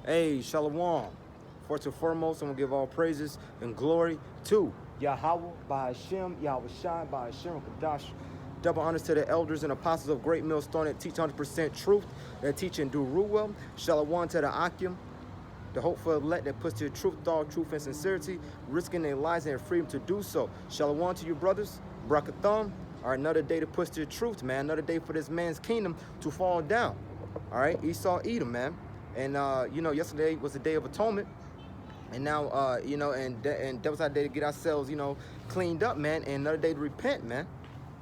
Hey, Shalom. First and foremost, I'm going to give all praises and glory to Yahweh, by Hashem, Yahweh Shai, by Hashem, Kadash. Double honors to the elders and apostles of Great Millstone that teach 100% truth, that teach and do rule well. Shalom to the Akim, the hopeful elect that puts their truth, thought, truth, and sincerity, risking their lives and their freedom to do so. Shalom to you, brothers. Brakatham. All right, another day to push their truth, man. Another day for this man's kingdom to fall down. All right, Esau, Edom, man. And, yesterday was the Day of Atonement. And now, and that was our day to get ourselves, cleaned up, man. And another day to repent, man.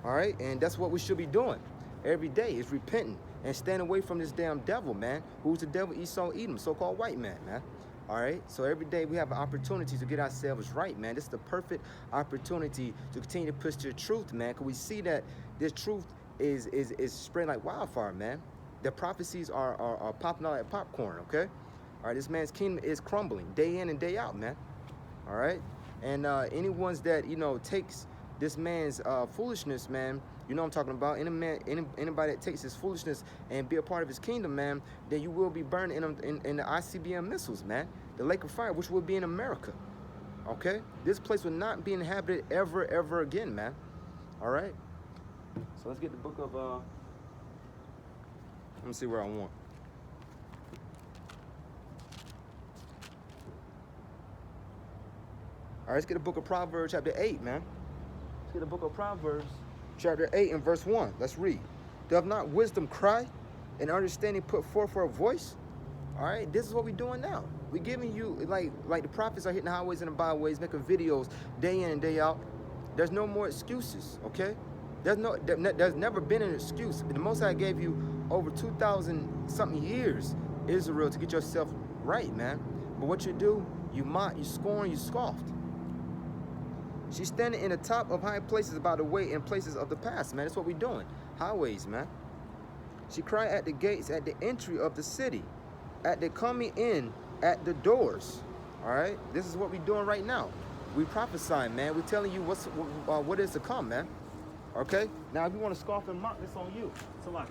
All right, and that's what we should be doing every day, is repenting and stand away from this damn devil, man. Who's the devil? Esau, Edom, so-called white man, man. All right, so every day we have an opportunity to get ourselves right, man. This is the perfect opportunity to continue to push the truth, man, because we see that this truth is spreading like wildfire, man. The prophecies are popping out like popcorn, okay? All right, this man's kingdom is crumbling day in and day out, man. All right, and anyone's that, takes this man's foolishness, man, you know what I'm talking about. Anybody that takes his foolishness and be a part of his kingdom, man, then you will be burned in the ICBM missiles, man. The lake of fire, which will be in America. Okay? This place will not be inhabited ever again, man. All right? So let's get the book of, let me see where I want. All right, let's get the book of Proverbs, chapter 8, man. Let's get the book of Proverbs, chapter 8 and verse 1. Let's read. Doth not wisdom cry and understanding put forth her voice? All right, this is what we're doing now. We're giving you, like the prophets are hitting the highways and the byways, making videos day in and day out. There's no more excuses, okay? There's never been an excuse. The Most High gave you over 2,000 something years, Israel, to get yourself right, man. But what you do, you mock, you scorn, you scoffed. She's standing in the top of high places by the way in places of the past, man. That's what we're doing. Highways, man. She cried at the gates, at the entry of the city, at the coming in, at the doors. All right? This is what we're doing right now. We prophesying, man. We're telling you what is to come, man. Okay? Now, if you want to scoff and mock, this on you. Salaki.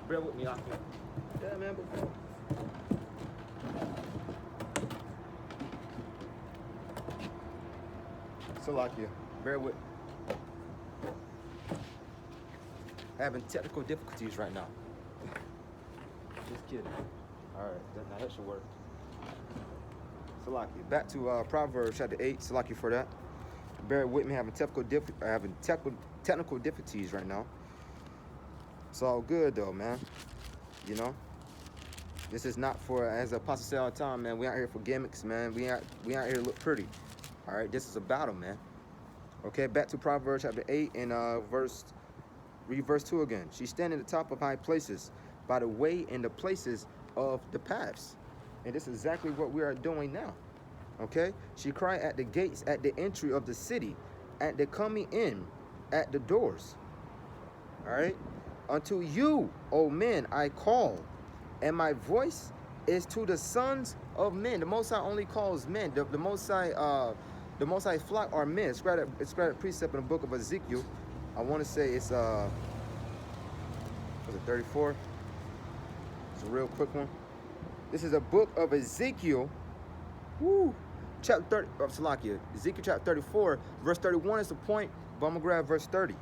Bear with me, Aki. Yeah, man. Salakia, bear with. Having technical difficulties right now. Just kidding. All right, now that should work. Salakia, back to Proverbs chapter 8. Salakia for that. Bear with me, having technical difficulties right now. It's all good though, man. You know. This is not for, as the apostle said all the time, man. We out here for gimmicks, man. We out here to look pretty. All right, this is a battle, man. Okay, back to Proverbs chapter 8 and read verse 2 again. She's standing at the top of high places by the way in the places of the paths. And this is exactly what we are doing now. Okay, she cried at the gates, at the entry of the city, at the coming in, at the doors. All right, unto you, O men, I call, and my voice is to the sons of men. The Most High only calls men. The Most High flock are men. It's got a precept in the book of Ezekiel. I want to say it's was it 34? It's a real quick one. This is a book of Ezekiel. Woo! Chapter 30 of Salakia. Ezekiel chapter 34, verse 31 is the point, but I'm gonna grab verse 30.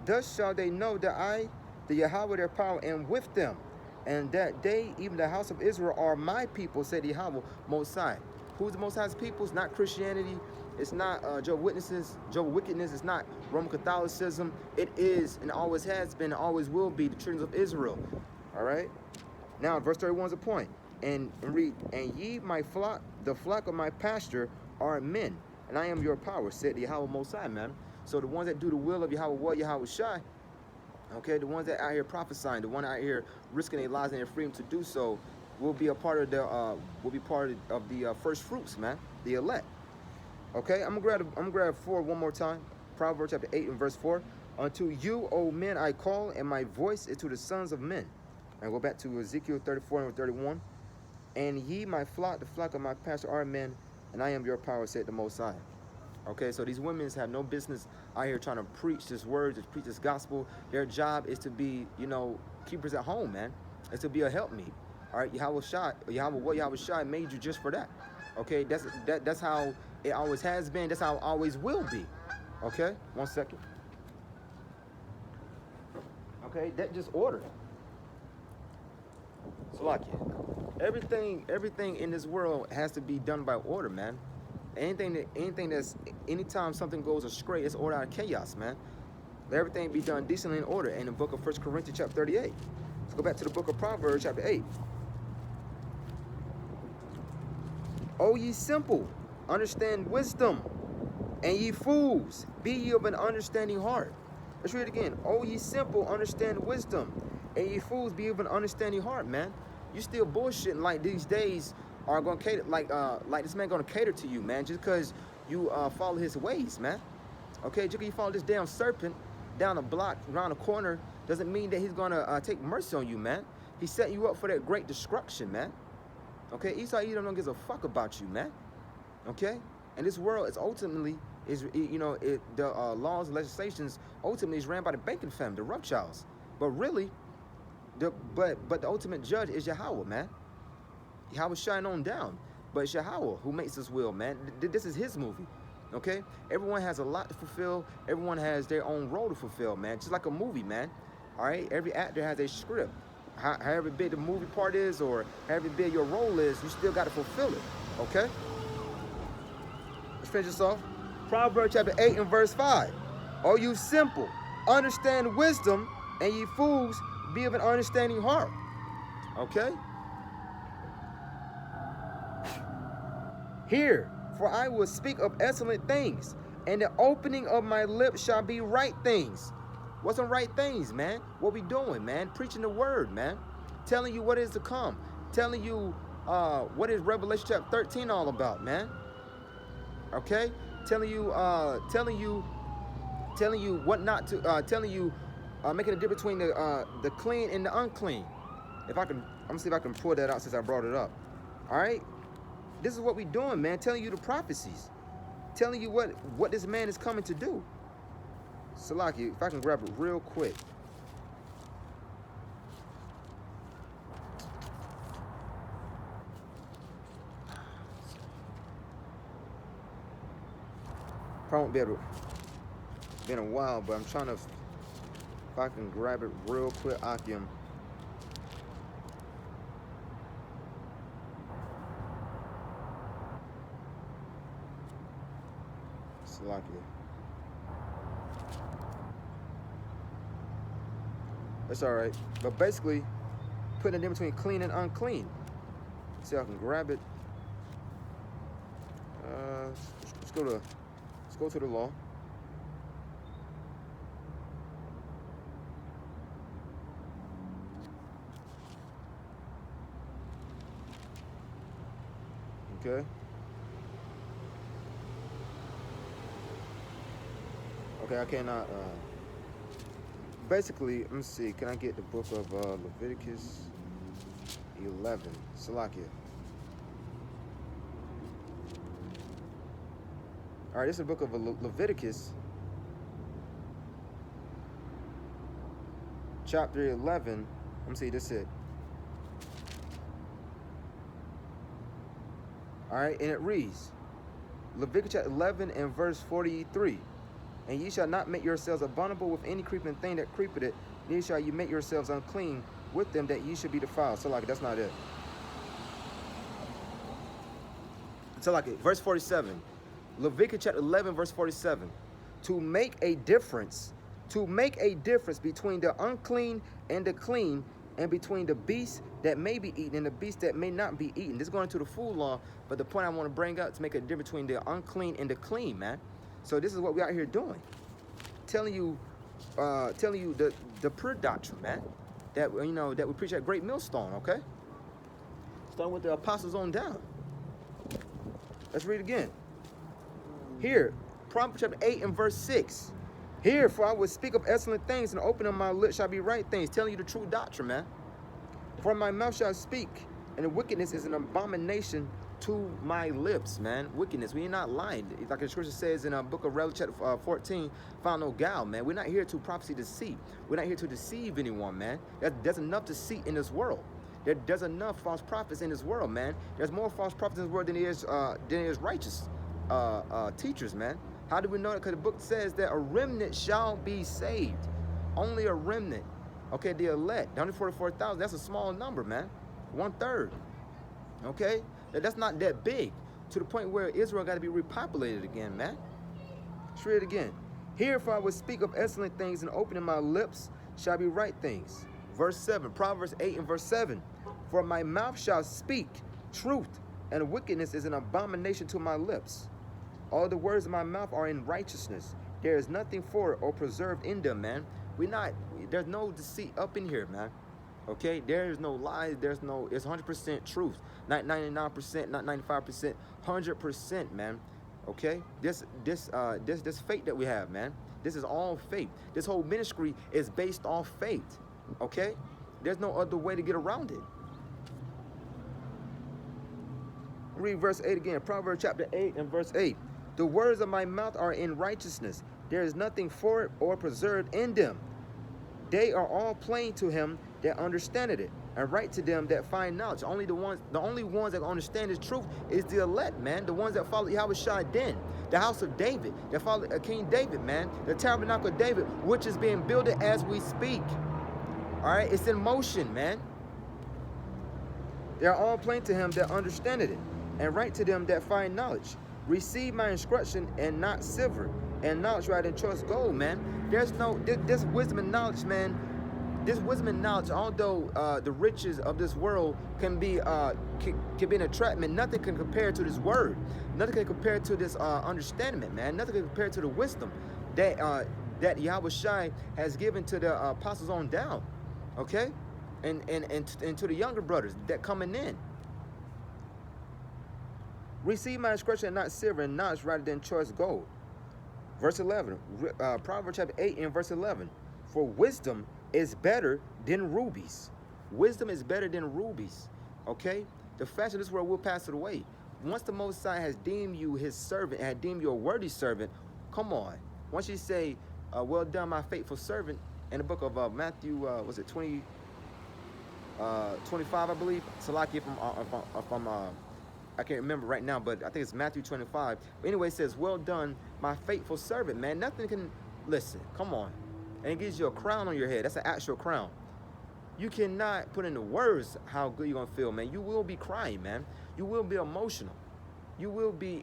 Thus shall they know that I, the Yahweh their power, am with them, and that they, even the house of Israel, are my people, said Yahweh Most High. Who's the Most High's people? It's not Christianity. It's not Jehovah's Witness. It's not Roman Catholicism. It is and always has been and always will be the children of Israel. All right? Now, verse 31 is a point. And read, and ye, my flock, the flock of my pasture, are men, and I am your power, said the Yahweh Most High, man. So the ones that do the will of Yahweh Shai, okay, the ones that out here prophesying, the one out here risking their lives and their freedom to do so, will be a part of the first fruits, man, the elect. Okay, I'm gonna grab 4 one more time. Proverbs chapter 8 and verse 4. Unto you, O men, I call, and my voice is to the sons of men. And go back to Ezekiel 34 and 31. And ye, my flock, the flock of my pasture, are men, and I am your power, said the Most High. Okay, so these women have no business out here trying to preach this word, to preach this gospel. Their job is to be, keepers at home, man. It's to be a helpmeet. All right, Yahweh Shai made you just for that. Okay, that's how it always has been. That's how it always will be. Okay, 1 second. Okay, that just order. So like everything in this world has to be done by order, man. Anytime something goes astray, it's order out of chaos, man. Let everything be done decently in order. In the book of 1 Corinthians chapter 38. Let's go back to the book of Proverbs chapter 8. O ye simple, understand wisdom, and ye fools, be ye of an understanding heart. Let's read it again. O ye simple, understand wisdom, and ye fools, be of an understanding heart, man. You still bullshitting like these days are gonna cater, like this man gonna cater to you, man, just because you follow his ways, man. Okay, just because you follow this damn serpent down a block, around a corner, doesn't mean that he's gonna take mercy on you, man. He's setting you up for that great destruction, man. Okay, Esau Edom don't give a fuck about you, man. Okay, and this world is ultimately the laws and legislations ultimately is ran by the banking family, the Rothschilds. But really, the ultimate judge is Yahweh, man. Yahweh shine on down, but it's Yahweh who makes this will, man. This is his movie. Okay, everyone has a lot to fulfill. Everyone has their own role to fulfill, man. Just like a movie, man. All right, every actor has a script. However big the movie part is, or however big your role is, you still got to fulfill it. Okay. Let's finish this off. Proverbs chapter 8 and verse 5. O you simple, understand wisdom, and ye fools, be of an understanding heart. Okay? Hear, for I will speak of excellent things, and the opening of my lips shall be right things. What's some right things, man? What we doing, man? Preaching the word, man. Telling you what is to come. Telling you what is Revelation chapter 13 all about, man. Okay? Telling you what not to, making a difference between the clean and the unclean. I'm gonna see if I can pull that out since I brought it up. All right? This is what we doing, man. Telling you the prophecies. Telling you what this man is coming to do. Salaki, if I can grab it real quick. Probably won't be able to. It's been a while, but I'm trying to. If I can grab it real quick, Akim. Salaki. That's all right. But basically, putting it in between clean and unclean. See if I can grab it. Let's go to the law. Okay. Okay, I cannot. Basically, let me see. Can I get the book of Leviticus 11? Salakia. All right, this is the book of Leviticus, chapter 11. Let me see. This is it. All right, and it reads, Leviticus chapter 11 and verse 43. And ye shall not make yourselves abominable with any creeping thing that creepeth it, neither shall you make yourselves unclean with them, that ye should be defiled. So like that's not it. So like it, verse 47. Leviticus chapter 11, verse 47. To make a difference between the unclean and the clean, and between the beast that may be eaten and the beast that may not be eaten. This is going into the food law, but the point I want to bring up to make a difference between the unclean and the clean, man. So this is what we out here doing, telling you the pure doctrine, man. That that we preach at Great Millstone, okay? Starting with the apostles on down. Let's read again. Here, Proverbs chapter 8 and verse 6. Here, for I will speak of excellent things, and open of my lips shall be right things, telling you the true doctrine, man. For my mouth shall speak, and the wickedness is an abomination to my lips, man. Wickedness. We ain't not lying. Like the scripture says in book of Revelation chapter 14, found no guile, man. We're not here to prophecy deceit. We're not here to deceive anyone, man. There's enough deceit in this world. There's enough false prophets in this world, man. There's more false prophets in this world than there is righteous teachers, man. How do we know that? Because the book says that a remnant shall be saved. Only a remnant. Okay, the elect, 144,000, that's a small number, man. 1/3. Okay? That's not that big. To the point where Israel got to be repopulated again, man. Let's read it again. Herefore I will speak of excellent things, and opening my lips shall be right things. Verse 7, Proverbs 8 and verse 7. For my mouth shall speak truth, and wickedness is an abomination to my lips. All the words of my mouth are in righteousness. There is nothing for it or preserved in them, man. There's no deceit up in here, man. Okay, there's no lies, it's 100% truth. Not 99%, not 95%, 100%, man. Okay? This faith that we have, man. This is all faith. This whole ministry is based off faith. Okay? There's no other way to get around it. Read verse 8 again. Proverbs chapter 8 and verse 8. The words of my mouth are in righteousness. There is nothing for it or preserved in them. They are all plain to him that understandeth it, and right to them that find knowledge. The only ones that understand this truth is the elect, man. The ones that follow Yahushua Den, the house of David, that follow King David, man. The tabernacle of David, which is being built as we speak. All right, it's in motion, man. They are all plain to him that understandeth it, and right to them that find knowledge. Receive my instruction and not silver, and knowledge rather than choice gold, man. There's no this wisdom and knowledge, man. This wisdom and knowledge, although the riches of this world can be an attractment, nothing can compare to this word. Nothing can compare to this understanding, man. Nothing can compare to the wisdom that Yahushua has given to the apostles on down, okay, and to the younger brothers that coming in. Receive my instruction and not silver, and knowledge rather than choice gold. Verse 11, Proverbs chapter 8 and verse 11. For wisdom is better than rubies. Wisdom is better than rubies. Okay? The fashion of this world will pass it away. Once the Most High has deemed you his servant, and deemed you a worthy servant, come on. Once you say, well done, my faithful servant, in the book of Matthew, was it 25, I believe? Salaki, if I'm I can't remember right now, but I think it's Matthew 25. But anyway, it says, well done, my faithful servant, man. Nothing can, listen, come on. And it gives you a crown on your head. That's an actual crown. You cannot put into words how good you're going to feel, man. You will be crying, man. You will be emotional. You will be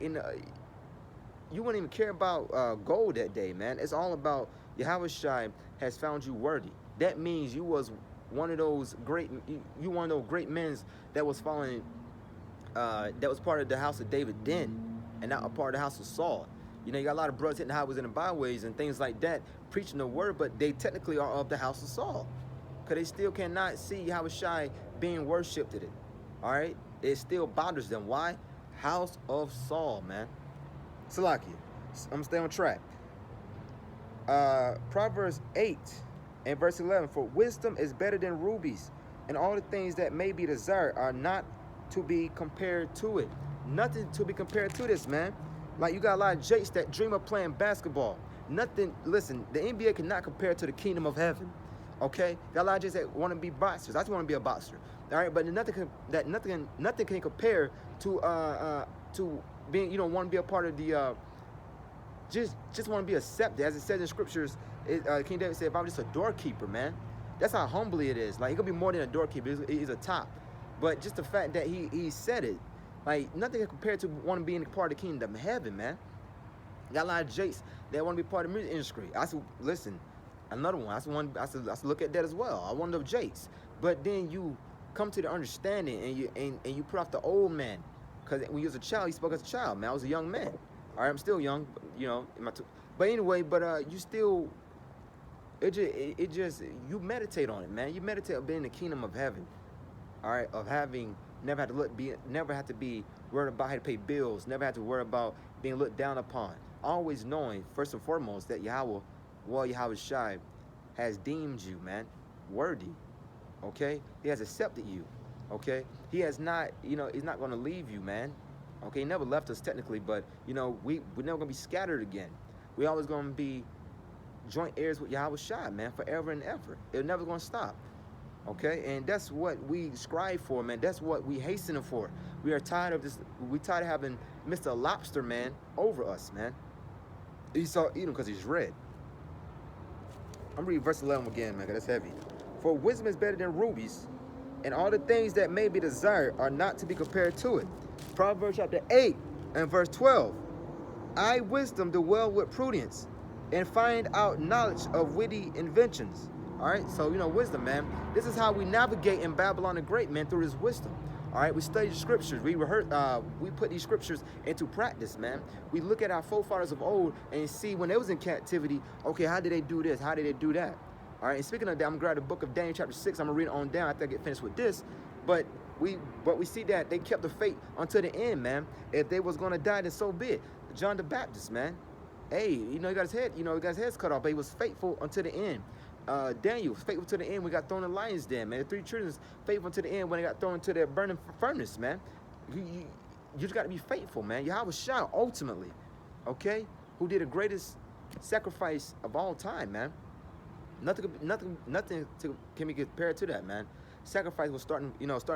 you wouldn't even care about gold that day, man. It's all about Yahushua has found you worthy. That means you was one of those great, you one of those great men that was following, that was part of the house of David then, and not a part of the house of Saul. You know, you got a lot of brothers hitting the highways and the byways and things like that, preaching the word, but they technically are of the house of Saul, because they still cannot see Yahushua being worshipped in it. All right, it still bothers them. Why? House of Saul, man. Salakia, I'm gonna stay on track. Proverbs 8 and verse 11. For wisdom is better than rubies, and all the things that may be desired are not to be compared to it. Nothing to be compared to this, man. Like, you got a lot of jakes that dream of playing basketball. Nothing, listen, the NBA cannot compare to the kingdom of heaven. Okay? Got a lot of jakes that want to be boxers. I just want to be a boxer. All right, but nothing can compare to being, you know, want to be a part of the just want to be accepted. As it says in scriptures, King David said, if I'm just a doorkeeper, man. That's how humbly it is. Like, he could be more than a doorkeeper. He's a top. But just the fact that he said it, like, nothing can compare to want to be in part of the kingdom of heaven, man. Got a lot of jakes that want to be part of the music industry. I said, listen, another one. I said, look at that as well. I want those jakes. But then you come to the understanding, and you put off the old man. Because when you was a child, you spoke as a child, man. I was a young man. All right, I'm still young, you know. But anyway, you still, it just, you meditate on it, man. You meditate on being in the kingdom of heaven. All right, of having never had to be worried about how to pay bills, never had to worry about being looked down upon. Always knowing, first and foremost, that Yahushua has deemed you, man, worthy. Okay, he has accepted you. Okay, he has not, you know, he's not going to leave you, man. Okay, he never left us technically, but you know, we're never gonna be scattered again. We always gonna be joint heirs with Yahweh Shai, man, forever and ever. It's never gonna stop. Okay, and that's what we strive for, man. That's what we hasten for. We are tired of this. We tired of having Mr. Lobster Man over us, man. Esau Edom because he's red. I'm reading verse 11 again, man, 'cause that's heavy. For wisdom is better than rubies, and all the things that may be desired are not to be compared to it. Proverbs chapter 8 and verse 12. I, wisdom, do well with prudence, and find out knowledge of witty inventions. All right, so, you know, wisdom, man. This is how we navigate in Babylon the Great, man, through this wisdom. All right, we study the scriptures. We put these scriptures into practice, man. We look at our forefathers of old and see when they was in captivity, okay, how did they do this? How did they do that? All right, and speaking of that, I'm going to grab the book of Daniel chapter 6. I'm going to read it on down after I get finished with this. But we see that they kept the faith until the end, man. If they was going to die, then so be it. John the Baptist, man. Hey, you know, he got his head, he got his head cut off, but he was faithful until the end. Daniel was faithful to the end. We got thrown in the lion's den, man. The 3 children faithful to the end when they got thrown into their burning furnace, man. You just got to be faithful, man. Yahweh Shai, ultimately, okay, who did the greatest sacrifice of all time, man. Nothing can be compared to that, man. Sacrifice was starting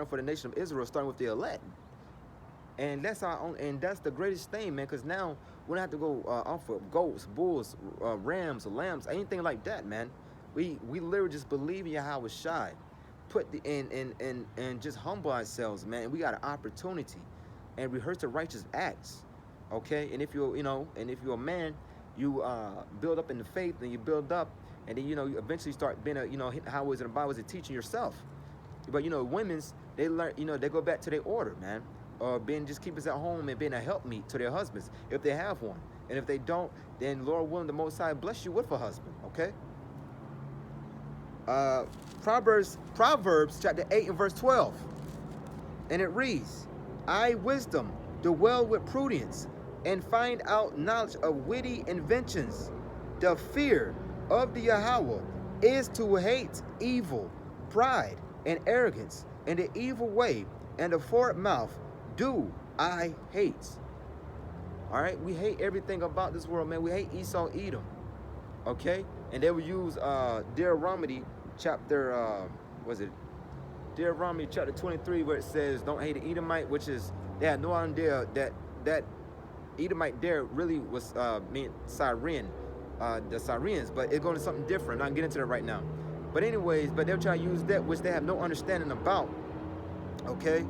for the nation of Israel, starting with the elect. And that's our own, and that's the greatest thing, man, because now we don't have to go off of goats, bulls, rams, lambs, anything like that, man. We literally just believe in Yahweh Shai, put the and just humble ourselves, man. And we got an opportunity, and rehearse the righteous acts, okay. And if you're a man, you build up in the faith, and you build up, and then you eventually start being how is it in the Bible? Is it teaching yourself? But women's, they learn, they go back to their order, man. Or being just keepers at home and being a helpmeet to their husbands if they have one. And if they don't, then Lord willing, the Most High bless you with a husband, okay? Proverbs chapter 8 and verse 12. And it reads, I, wisdom, do well with prudence, and find out knowledge of witty inventions. The fear of the Yahweh is to hate evil, pride, and arrogance, and the evil way, and the forward mouth do I hate. All right, we hate everything about this world, man. We hate Esau Edom, okay? And they will use Deuteronomy chapter Deuteronomy chapter 23, where it says don't hate the Edomite, which is they had no idea that Edomite there really was mean Syrian, the Syrians, but it's going to something different. I'm not getting into that right now. But anyways, they'll try to use that which they have no understanding about, okay?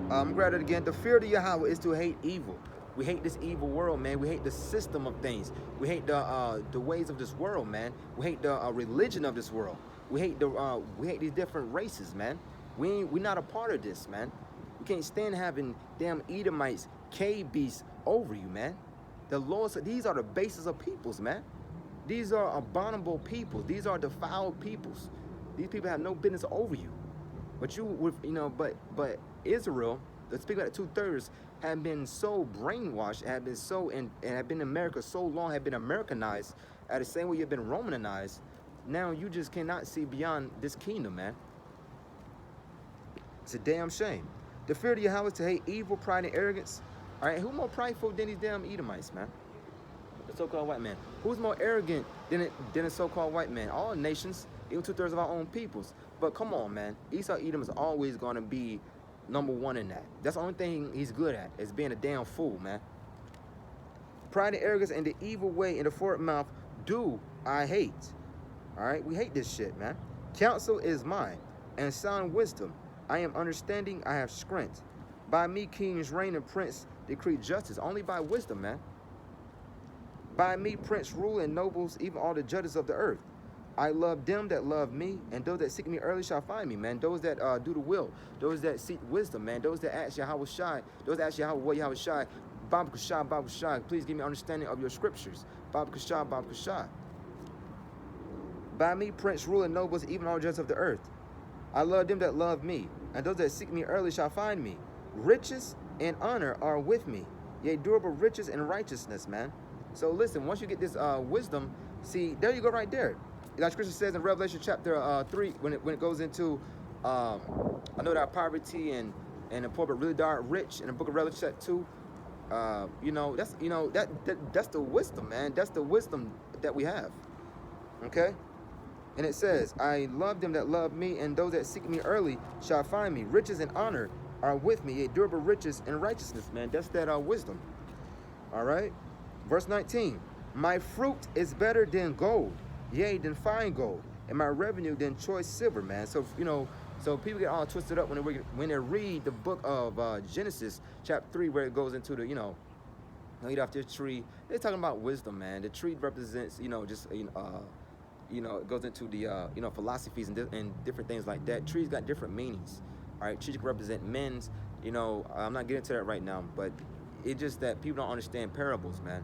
I'm glad it again. The fear of the Yahweh is to hate evil. We hate this evil world, man. We hate the system of things. We hate the ways of this world, man. We hate the religion of this world. We hate these different races, man. We're not a part of this, man. We can't stand having damn Edomites, cave beasts over you, man. The Lord said these are the bases of peoples, man. These are abominable peoples. These are defiled peoples. These people have no business over you. But but Israel, let's speak about the 2/3, have been so brainwashed, have been so and have been in America so long, have been Americanized, at the same way you've been Romanized. Now you just cannot see beyond this kingdom, man. It's a damn shame. The fear of Yahweh is to hate evil, pride, and arrogance. All right, who more prideful than these damn Edomites, man? The so-called white man. Who's more arrogant than a so-called white man? All nations, even 2/3 of our own peoples. But come on, man. Esau Edom is always going to be number one in that. That's the only thing he's good at, is being a damn fool, man. Pride and arrogance and the evil way in the forward mouth do I hate. All right, we hate this shit, man. Counsel is mine, and sound wisdom. I am understanding, I have strength. By me kings reign and prince decree justice. Only by wisdom, man. By me prince rule and nobles, even all the judges of the earth. I love them that love me, and those that seek me early shall find me, man. Those that do the will, those that seek wisdom, man. Those that ask Yahweh Shai, those that ask Yahweh Shai, Baba Kashai, Baba Kashai, please give me understanding of your scriptures. Baba Kashai, Baba Kashai. By me prince rule and nobles, even all judges of the earth. I love them that love me, and those that seek me early shall find me. Riches and honor are with me, yea, durable riches and righteousness, man. So listen, once you get this wisdom, see, there you go right there. Like Scripture says in Revelation chapter 3, when it goes into, I know that poverty and the poor but really are rich, in the book of Revelation chapter 2, That's the wisdom, man. That's the wisdom that we have. Okay. And it says, I love them that love me, and those that seek me early shall find me. Riches and honor are with me, yea, durable riches and righteousness, man. That's that wisdom. All right. Verse 19. My fruit is better than gold, yea, than fine gold, and my revenue than choice silver, man. So, so people get all twisted up when they read the book of Genesis, chapter 3, where it goes into the, eat off this tree. They're talking about wisdom, man. The tree represents, it goes into the, philosophies and different things like that. Trees got different meanings. All right, trees can represent men's. I'm not getting into that right now, but it's just that people don't understand parables, man.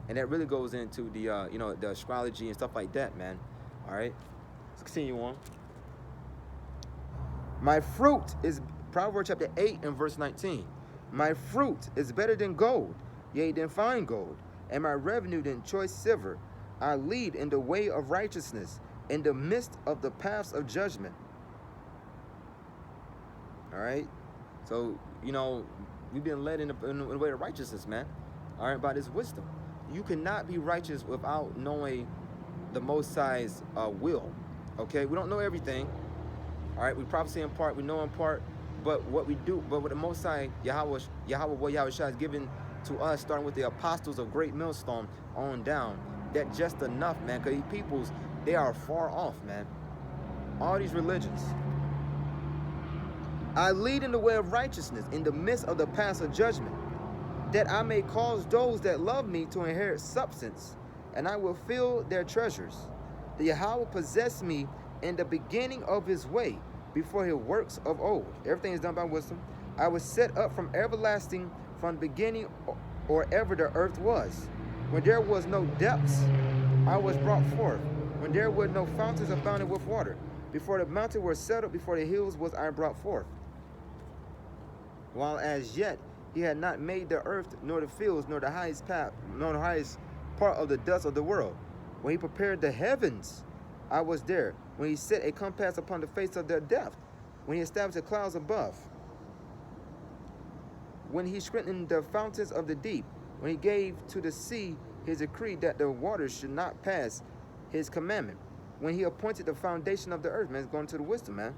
And that really goes into the, the astrology and stuff like that, man. All right, let's continue on. My fruit is, Proverbs chapter 8 and verse 19. My fruit is better than gold, yea, than fine gold, and my revenue than choice silver. I lead in the way of righteousness, in the midst of the paths of judgment. All right? So, we've been led in the way of righteousness, man. All right, by this wisdom. You cannot be righteous without knowing the Most High's will. Okay? We don't know everything. All right? We prophesy in part, we know in part. But what the Most High, Yahweh Shai has given to us, starting with the apostles of Great Millstone on down, that just enough, man, because these peoples, they are far off, man. All these religions. I lead in the way of righteousness, in the midst of the paths of judgment, that I may cause those that love me to inherit substance, and I will fill their treasures. The Yahweh possessed me in the beginning of his way, before his works of old. Everything is done by wisdom. I was set up from everlasting, from the beginning, or ever the earth was. When there was no depths, I was brought forth. When there were no fountains abounding with water. Before the mountains were settled, before the hills was I brought forth. While as yet he had not made the earth, nor the fields, nor the highest path, nor the highest part of the dust of the world. When he prepared the heavens, I was there. When he set a compass upon the face of the depth. When he established the clouds above. When he strengthened the fountains of the deep. When he gave to the sea his decree that the waters should not pass his commandment. When he appointed the foundation of the earth. Man, it's going to the wisdom, man.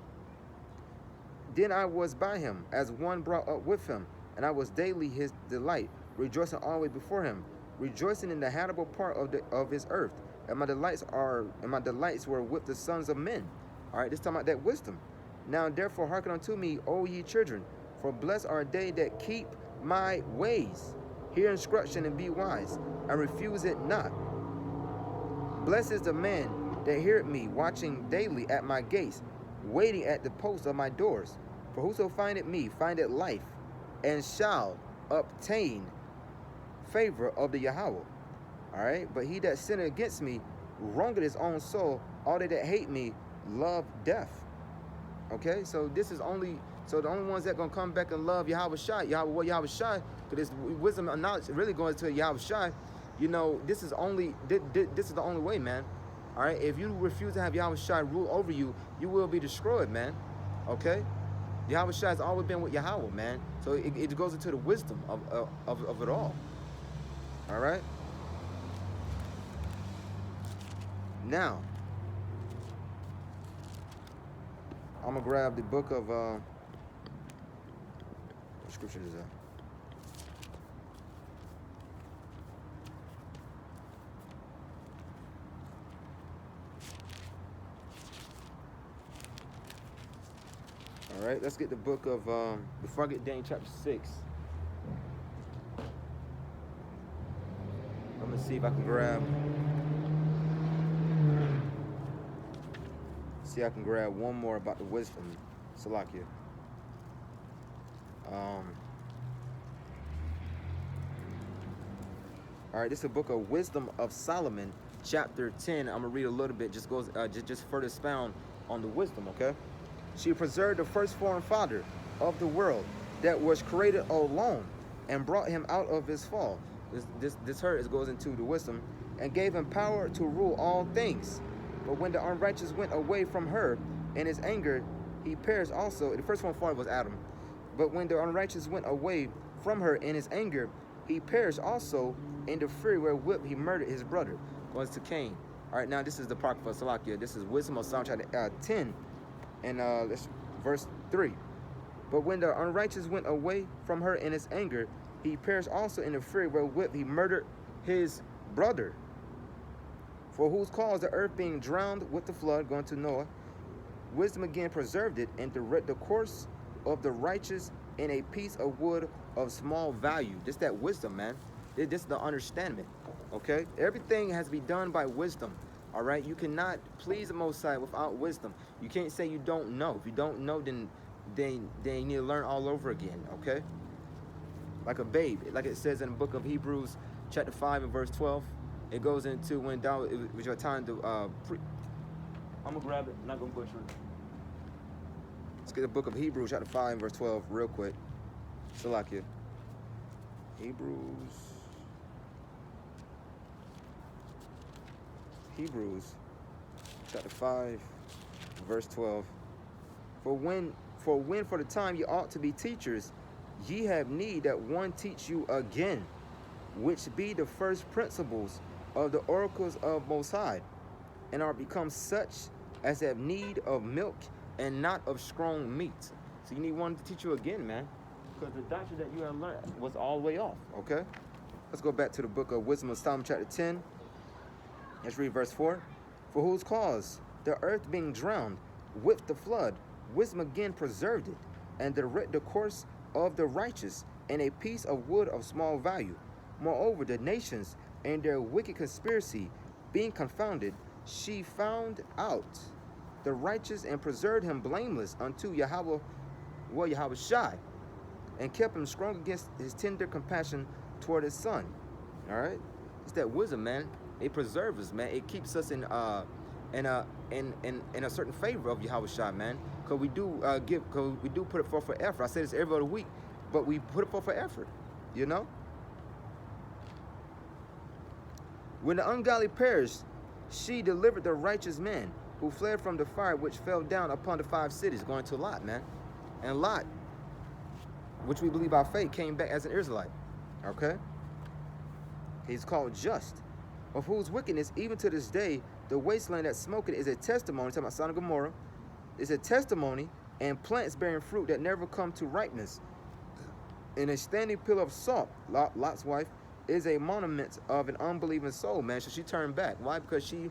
Then I was by him, as one brought up with him, and I was daily his delight, rejoicing always before him, rejoicing in the habitable part of his earth. And my delights were with the sons of men. All right, this talking about that wisdom. Now therefore hearken unto me, O ye children, for blessed are they that keep my ways. Hear instruction and be wise, and refuse it not. Blessed is the man that heareth me, watching daily at my gates, waiting at the posts of my doors. For whoso findeth me, findeth life, and shall obtain favor of the Yahweh. All right, but he that sinneth against me wrongeth his own soul. All they that hate me love death. Okay, so this is only, so the only ones that gonna come back and love Yahweh Shai, Yahweh Shai, because this wisdom and knowledge really going to Yahweh Shai. This is the only way, man. All right, if you refuse to have Yahweh Shai rule over you, you will be destroyed, man. Okay, Yahweh Shai has always been with Yahweh, man. So it goes into the wisdom of it all. All right. Now, I'm going to grab the book of, what scripture is that? All right, let's get the book of, before I get Daniel chapter 6. I'm going to see if I can grab, I can grab one more about the wisdom, Salakia. All right, this is a book of Wisdom of Solomon, chapter 10. I'm gonna read a little bit. Just goes, just further expound on the wisdom. Okay. She preserved the firstborn father of the world that was created alone, and brought him out of his fall. This hurt goes into the wisdom, and gave him power to rule all things. But when the unrighteous went away from her, in his anger, he perished also. The first one fallen was Adam. But when the unrighteous went away from her in his anger, he perished also in the fury wherewith he murdered his brother. Goes to Cain. All right, now this is the Apocrypha of Salakia. This is Wisdom of Psalm chapter 10 and verse 3. But when the unrighteous went away from her in his anger, he perished also in the fury wherewith he murdered his brother. For whose cause the earth being drowned with the flood, going to Noah, wisdom again preserved it, and direct the course of the righteous in a piece of wood of small value. This that wisdom, man. This is the understanding. Okay? Everything has to be done by wisdom. All right? You cannot please the Most High without wisdom. You can't say you don't know. If you don't know, then you need to learn all over again. Okay? Like a babe. Like it says in the book of Hebrews, chapter 5 and verse 12. It goes into when thou, it was your time to I'm gonna grab it, not gonna butcher it. Let's get the book of Hebrews, chapter 5 and verse 12, real quick. Salakia. Hebrews, chapter 5, verse 12. For when for the time ye ought to be teachers, ye have need that one teach you again, which be the first principles of the oracles of Most High, and are become such as have need of milk and not of strong meat. So you need one to teach you again, man, because the doctrine that you have learned was all the way off. Okay, let's go back to the book of Wisdom of Psalm chapter 10. Let's read verse 4. For whose cause the earth being drowned with the flood, wisdom again preserved it, and direct the course of the righteous in a piece of wood of small value. Moreover, the nations and their wicked conspiracy being confounded, she found out the righteous and preserved him blameless unto Yahweh Shai, and kept him strong against his tender compassion toward his son. All right, it's that wisdom, man. It preserves us, man. It keeps us in a certain favor of Yahweh Shai, man. Because we do put it forth for effort. I say this every other week, but we put it forth for effort, you know. When the ungodly perished, she delivered the righteous man who fled from the fire which fell down upon the 5 cities, going to Lot, man. And Lot, which we believe by faith, came back as an Israelite. Okay? He's called just, of whose wickedness, even to this day, the wasteland that smoketh is a testimony, talking about Sodom and Gomorrah, is a testimony, and plants bearing fruit that never come to ripeness. And a standing pillar of salt, Lot's wife, is a monument of an unbelieving soul, man. So she turned back. Why? Because she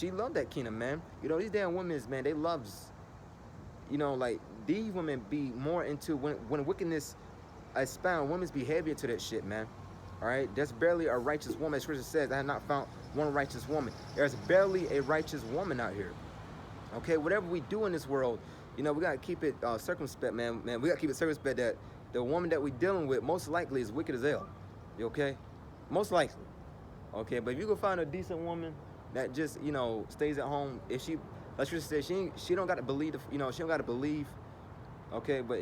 loved that kingdom, man. You know, these damn women, man, they loves, you know, like, these women be more into, when wickedness expound, women's be heavy into that shit, man. All right? There's barely a righteous woman. As Scripture says, I have not found one righteous woman. There's barely a righteous woman out here. Okay? Whatever we do in this world, you know, we got to keep it circumspect, man. We got to keep it circumspect that the woman that we're dealing with most likely is wicked as hell. You okay? Most likely. Okay? But if you can find a decent woman that just, you know, stays at home, if she, like Scripture says, she don't got to believe, you know, she don't got to believe. Okay? But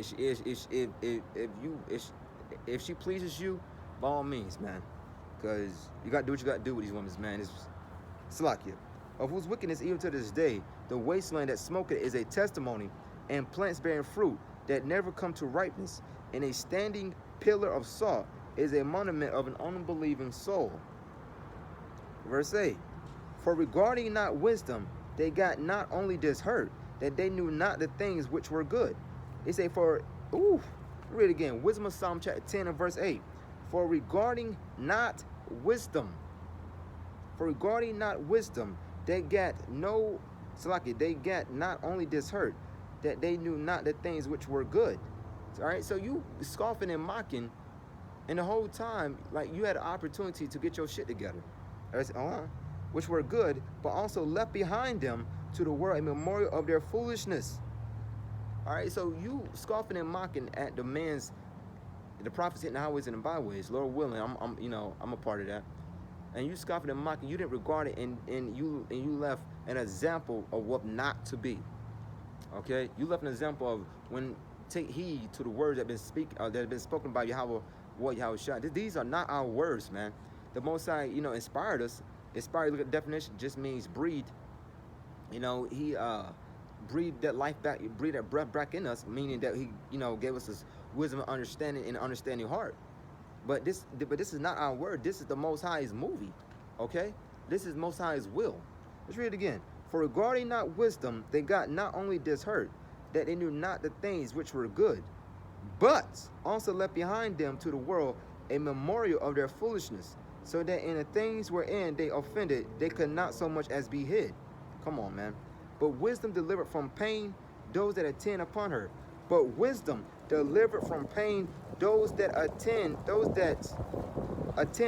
if she pleases you, by all means, man, because you got to do what you got to do with these women, man. It's Salakia. Of whose wickedness even to this day, the wasteland that smoketh is a testimony, and plants bearing fruit that never come to ripeness, and a standing pillar of salt is a monument of an unbelieving soul. Verse 8. For regarding not wisdom, they got not only this hurt, that they knew not the things which were good. They say read it again. Wisdom of Psalm chapter 10 and verse 8. For regarding not wisdom, they got they got not only this hurt, that they knew not the things which were good. All right, so you scoffing and mocking, and the whole time, like, you had an opportunity to get your shit together, which were good, but also left behind them to the world a memorial of their foolishness. All right, so you scoffing and mocking at the prophets hitting the highways and the byways, Lord willing, I'm a part of that. And you scoffing and mocking, you didn't regard it, and you left an example of what not to be. Okay, you left an example of when take heed to the words that have been spoken by Yahweh Shai. These are not our words, man. The Most High, inspired us. Inspired, look at the definition, just means breathe. He breathed that life back, breathed that breath back in us, meaning that he, gave us his wisdom and understanding and understanding heart. But this is not our word. This is the Most High's movie, okay? This is Most High's will. Let's read it again. For regarding not wisdom, they got not only this hurt, that they knew not the things which were good, but also left behind them to the world a memorial of their foolishness, so that in the things wherein they offended, they could not so much as be hid. Come on, man. But wisdom delivered from pain those that attend upon her. But wisdom delivered from pain those that attend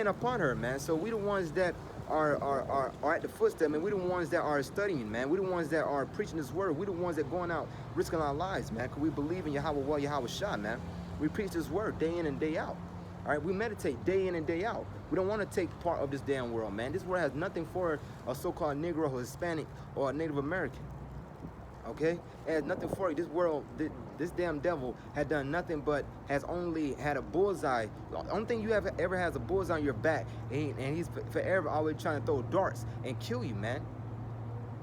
upon her, man. So we the ones that are at the footstep, man. We the ones that are studying, man. We the ones that are preaching this word. We the ones that going out risking our lives, man. Because we believe in Yahweh, Yahweh Shah, man. We preach this word day in and day out. All right, we meditate day in and day out. We don't want to take part of this damn world, man. This world has nothing for a so-called Negro or Hispanic or a Native American. Okay? It has nothing for it. This world, this damn devil had done nothing but has only had a bullseye. The only thing you ever has a bullseye on your back, and he's forever always trying to throw darts and kill you, man.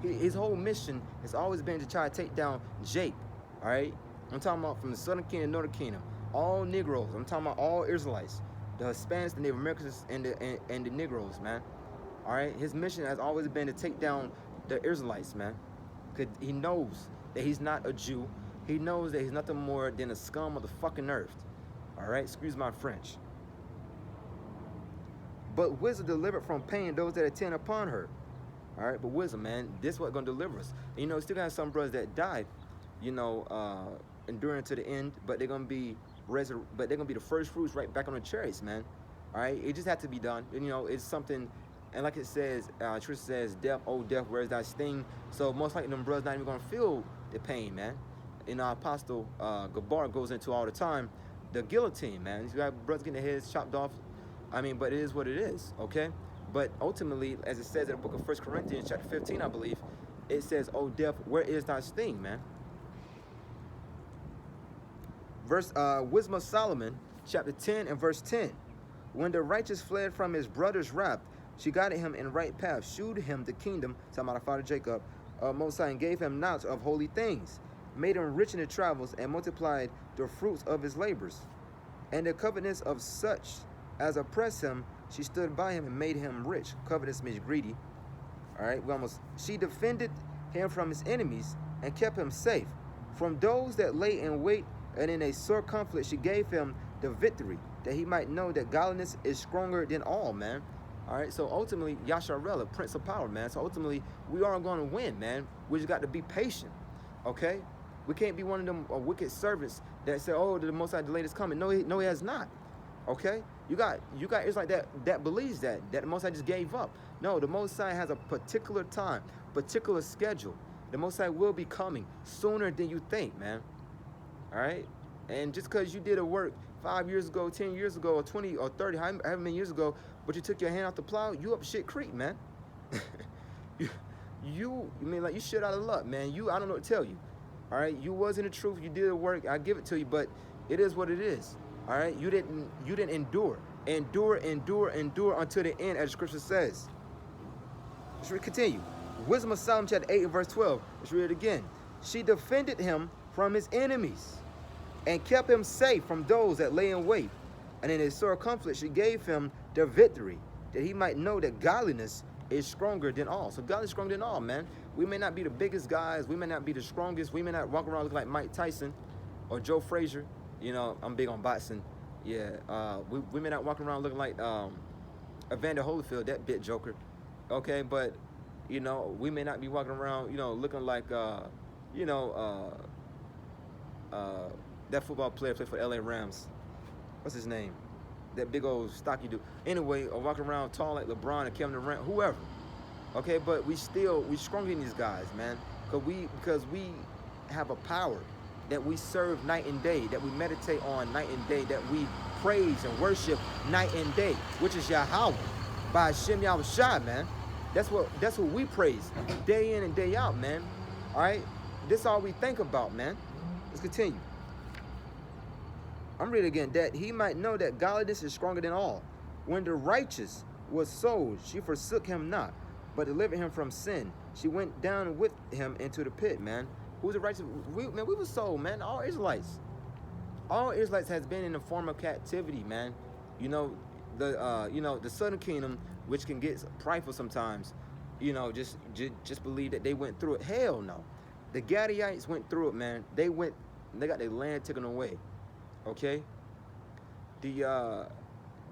His whole mission has always been to try to take down Jake, all right? I'm talking about from the Southern Kingdom, Northern Kingdom. All Negroes. I'm talking about all Israelites, the Hispanics, the Native Americans, and the Negroes, man. All right. His mission has always been to take down the Israelites, man. Cause he knows that he's not a Jew. He knows that he's nothing more than a scum of the fucking earth. All right. Excuse my French. But wisdom delivered from pain those that attend upon her. All right. But wisdom, man, this is what's gonna deliver us. And, still got some brothers that died, enduring to the end, but they're gonna be the first fruits right back on the chariots, man. All right, it just had to be done. And, it's something, and like it says, Trisha says, death, oh death, where's thy sting? So most likely them brothers not even gonna feel the pain, man. Our Apostle Gabar goes into all the time, the guillotine, man. You got brothers getting their heads chopped off. I mean, but it is what it is, okay? But ultimately, as it says in the book of 1 Corinthians, chapter 15, I believe, it says, oh death, where is thy sting, man? Wisdom of Solomon, chapter 10 and verse 10. When the righteous fled from his brother's wrath, she guided him in right path, shewed him the kingdom, talking about our father Jacob, Most High, and gave him knowledge of holy things, made him rich in his travels, and multiplied the fruits of his labors. And the covetousness of such as oppressed him, she stood by him and made him rich. Covetous means greedy. All right, she defended him from his enemies and kept him safe from those that lay in wait. And in a sore conflict, she gave him the victory, that he might know that godliness is stronger than all, man. All right, so ultimately, Yasharella, Prince of Power, man. So ultimately, we are going to win, man. We just got to be patient, okay? We can't be one of them wicked servants that say, oh, the Most High delayed is coming. No, he has not, okay? You got it's like that believes that the Most High just gave up. No, the Most High has a particular time, particular schedule. The Most High will be coming sooner than you think, man. All right, and just because you did a work 5 years ago, 10 years ago, or 20 or 30, however many years ago, but you took your hand off the plow, you up shit creek, man. you mean like you shit out of luck, man. I don't know what to tell you. All right, you was in the truth. You did the work. I give it to you, but it is what it is. All right, you didn't endure until the end, as the scripture says. Let's continue. Wisdom of Solomon, chapter 8 and verse 12. Let's read it again. She defended him from his enemies, and kept him safe from those that lay in wait. And in his sore conflict, she gave him the victory, that he might know that godliness is stronger than all. So God is stronger than all, man. We may not be the biggest guys. We may not be the strongest. We may not walk around looking like Mike Tyson or Joe Frazier. I'm big on boxing. Yeah, we may not walk around looking like Evander Holyfield, that bit joker. Okay, but, we may not be walking around, looking like, that football player played for the LA Rams. What's his name? That big old stocky dude. Anyway, or walking around tall like LeBron and Kevin Durant, whoever. Okay, but we stronger than these guys, man. Because we have a power that we serve night and day, that we meditate on night and day, that we praise and worship night and day, which is Yahweh by Hashem Yahweh Shai, man. That's what we praise day in and day out, man. All right, this is all we think about, man. Let's continue. I'm reading again. That he might know that godliness is stronger than all. When the righteous was sold, she forsook him not, but delivered him from sin. She went down with him into the pit, man. Who's the righteous? Man, we were sold, man. All Israelites. All Israelites has been in a form of captivity, man. You know, the southern kingdom, which can get prideful sometimes, just believe that they went through it. Hell no. The Gadiites went through it, man. They got their land taken away. Okay? The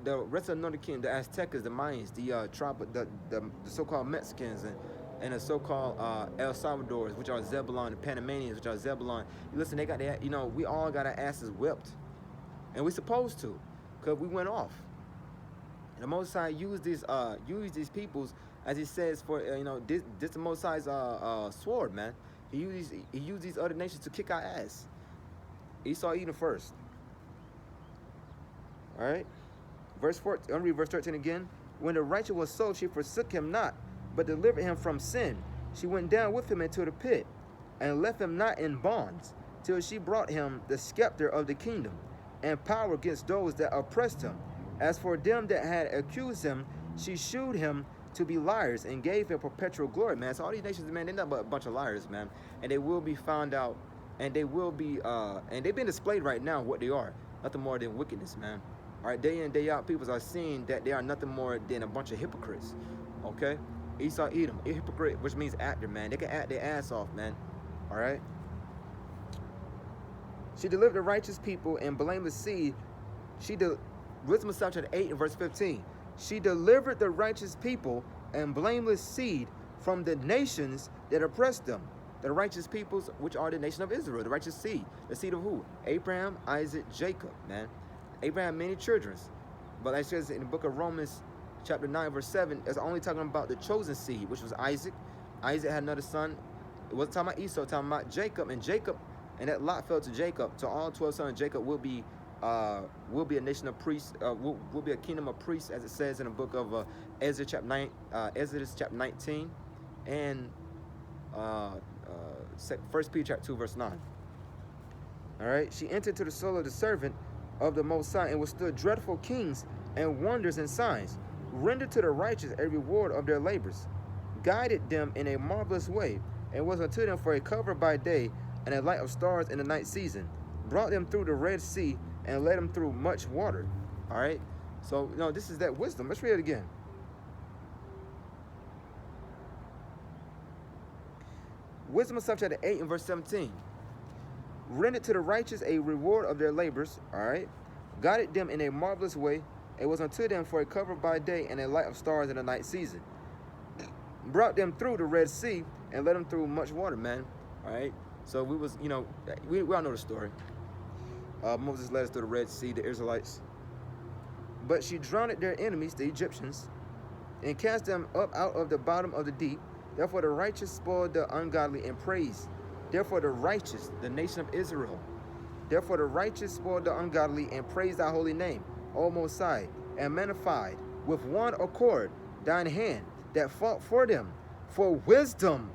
rest of the northern kingdom, the Aztecas, the Mayans, the tribe, the so-called Mexicans, and the so-called El Salvadors, which are Zebulon, the Panamanians, which are Zebulon. Listen, they got that. We all got our asses whipped, and we supposed to, cause we went off. And the Most High used these peoples, as He says, for this the Most High's sword, man. He used these other nations to kick our ass. Esau Edom first. All right. Verse 14, I'm going to read verse 13 again. When the righteous was sold, she forsook him not, but delivered him from sin. She went down with him into the pit, and left him not in bonds, till she brought him the scepter of the kingdom, and power against those that oppressed him. As for them that had accused him, she shewed him to be liars, and gave him perpetual glory, man. So all these nations, man, they're not but a bunch of liars, man. And they will be found out, and they will be, and they've been displayed right now what they are. Nothing more than wickedness, man. All right, day in, day out, people are seeing that they are nothing more than a bunch of hypocrites. Okay? Esau Edom, a hypocrite, which means actor, man. They can act their ass off, man. All right? She delivered the righteous people and blameless seed. Wisdom of Solomon chapter 8 and verse 15. She delivered the righteous people and blameless seed from the nations that oppressed them. The righteous peoples, which are the nation of Israel, the righteous seed. The seed of who? Abraham, Isaac, Jacob, man. Abraham had many children, but like it says in the book of Romans chapter 9 verse 7, it's only talking about the chosen seed, which was Isaac. Isaac had another son. It wasn't talking about Esau, talking about Jacob, and that lot fell to Jacob. So all 12 sons of Jacob will be a nation of priests, will be a kingdom of priests, as it says in the book of Exodus chapter 19, and 1 Peter chapter 2 verse 9. All right, she entered to the soul of the servant of the Most High, and withstood dreadful kings and wonders and signs, rendered to the righteous a reward of their labors, guided them in a marvelous way, and was unto them for a cover by day and a light of stars in the night season, brought them through the Red Sea and led them through much water. All right, so this is that wisdom. Let's read it again. Wisdom of Solomon chapter 8 and verse 17. Rendered to the righteous a reward of their labors, all right, guided them in a marvelous way, it was unto them for a cover by day and a light of stars in the night season, brought them through the Red Sea and led them through much water, man. All right, so we all know the story. Moses led us through the Red Sea, the Israelites, but she drowned their enemies, the Egyptians, and cast them up out of the bottom of the deep. Therefore the righteous spoiled the ungodly and praised. Therefore the righteous, the nation of Israel, therefore the righteous spoiled the ungodly and praised thy holy name, O Most High, and magnified with one accord thine hand that fought for them. For wisdom,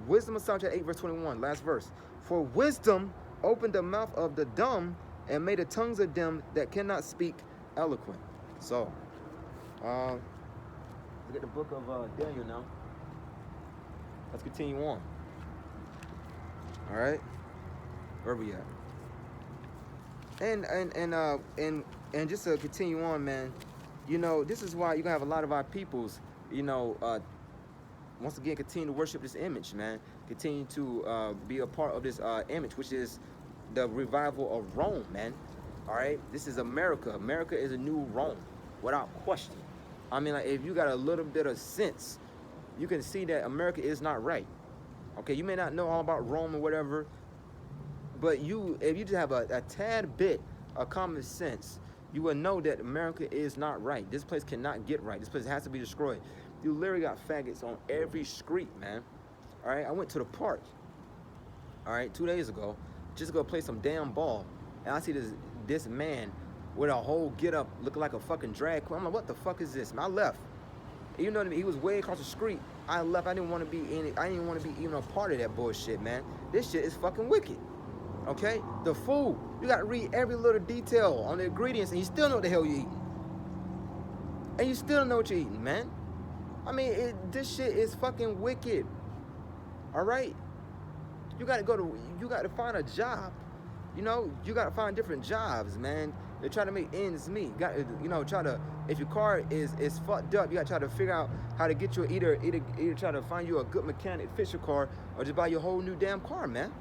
wisdom of Psalm 8 verse 21, last verse. For wisdom opened the mouth of the dumb and made the tongues of them that cannot speak eloquent. So, look at the book of Daniel now. Let's continue on. All right, where we at? And just to continue on, man. This is why you're gonna have a lot of our peoples. Once again, continue to worship this image, man. Continue to be a part of this image, which is the revival of Rome, man. All right, this is America. America is a new Rome, without question. I mean, like, if you got a little bit of sense, you can see that America is not right. Okay, you may not know all about Rome or whatever, but if you just have a tad bit of common sense, you will know that America is not right. This place cannot get right. This place has to be destroyed. You literally got faggots on every street, man. All right, I went to the park, all right, 2 days ago, just to go play some damn ball, and I see this man with a whole get-up looking like a fucking drag queen. I'm like, what the fuck is this, man? I left. You know what I mean? He was way across the street. I left. I didn't want to be even a part of that bullshit, man. This shit is fucking wicked. Okay? The food. You got to read every little detail on the ingredients, and you still know what the hell you eating. And you still know what you're eating, man. I mean, this shit is fucking wicked. All right? You got to go to, you got to find a job. You know, you got to find different jobs, man. They're trying to make ends meet. You got to, you know, try to, if your car is fucked up, you got to try to figure out how to get you, either try to find you a good mechanic, fix your car, or just buy your whole new damn car, man.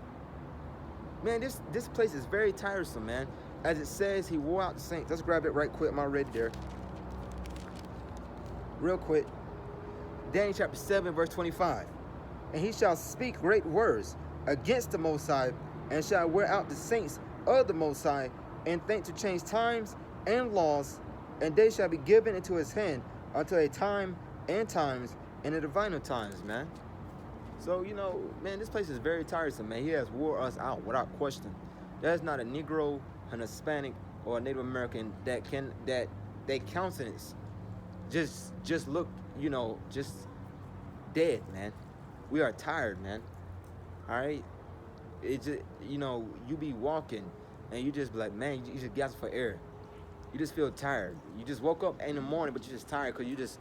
Man, this place is very tiresome, man. As it says, he wore out the saints. Let's grab it right quick. I'm already there. Real quick. Daniel chapter 7, verse 25. And he shall speak great words against the Most High, and shall wear out the saints of the Most High, and think to change times and laws, and they shall be given into his hand until a time and times and the diviner times, man. So, you know, man, this place is very tiresome, man. He has wore us out without question. There's not a Negro, an Hispanic, or a Native American that they countenance just look, you know, just dead, man. We are tired, man. All right? It just, you know, you be walking and you just be like, man, you just gasp for air. You just feel tired. You just woke up in the morning, but you're just tired because you just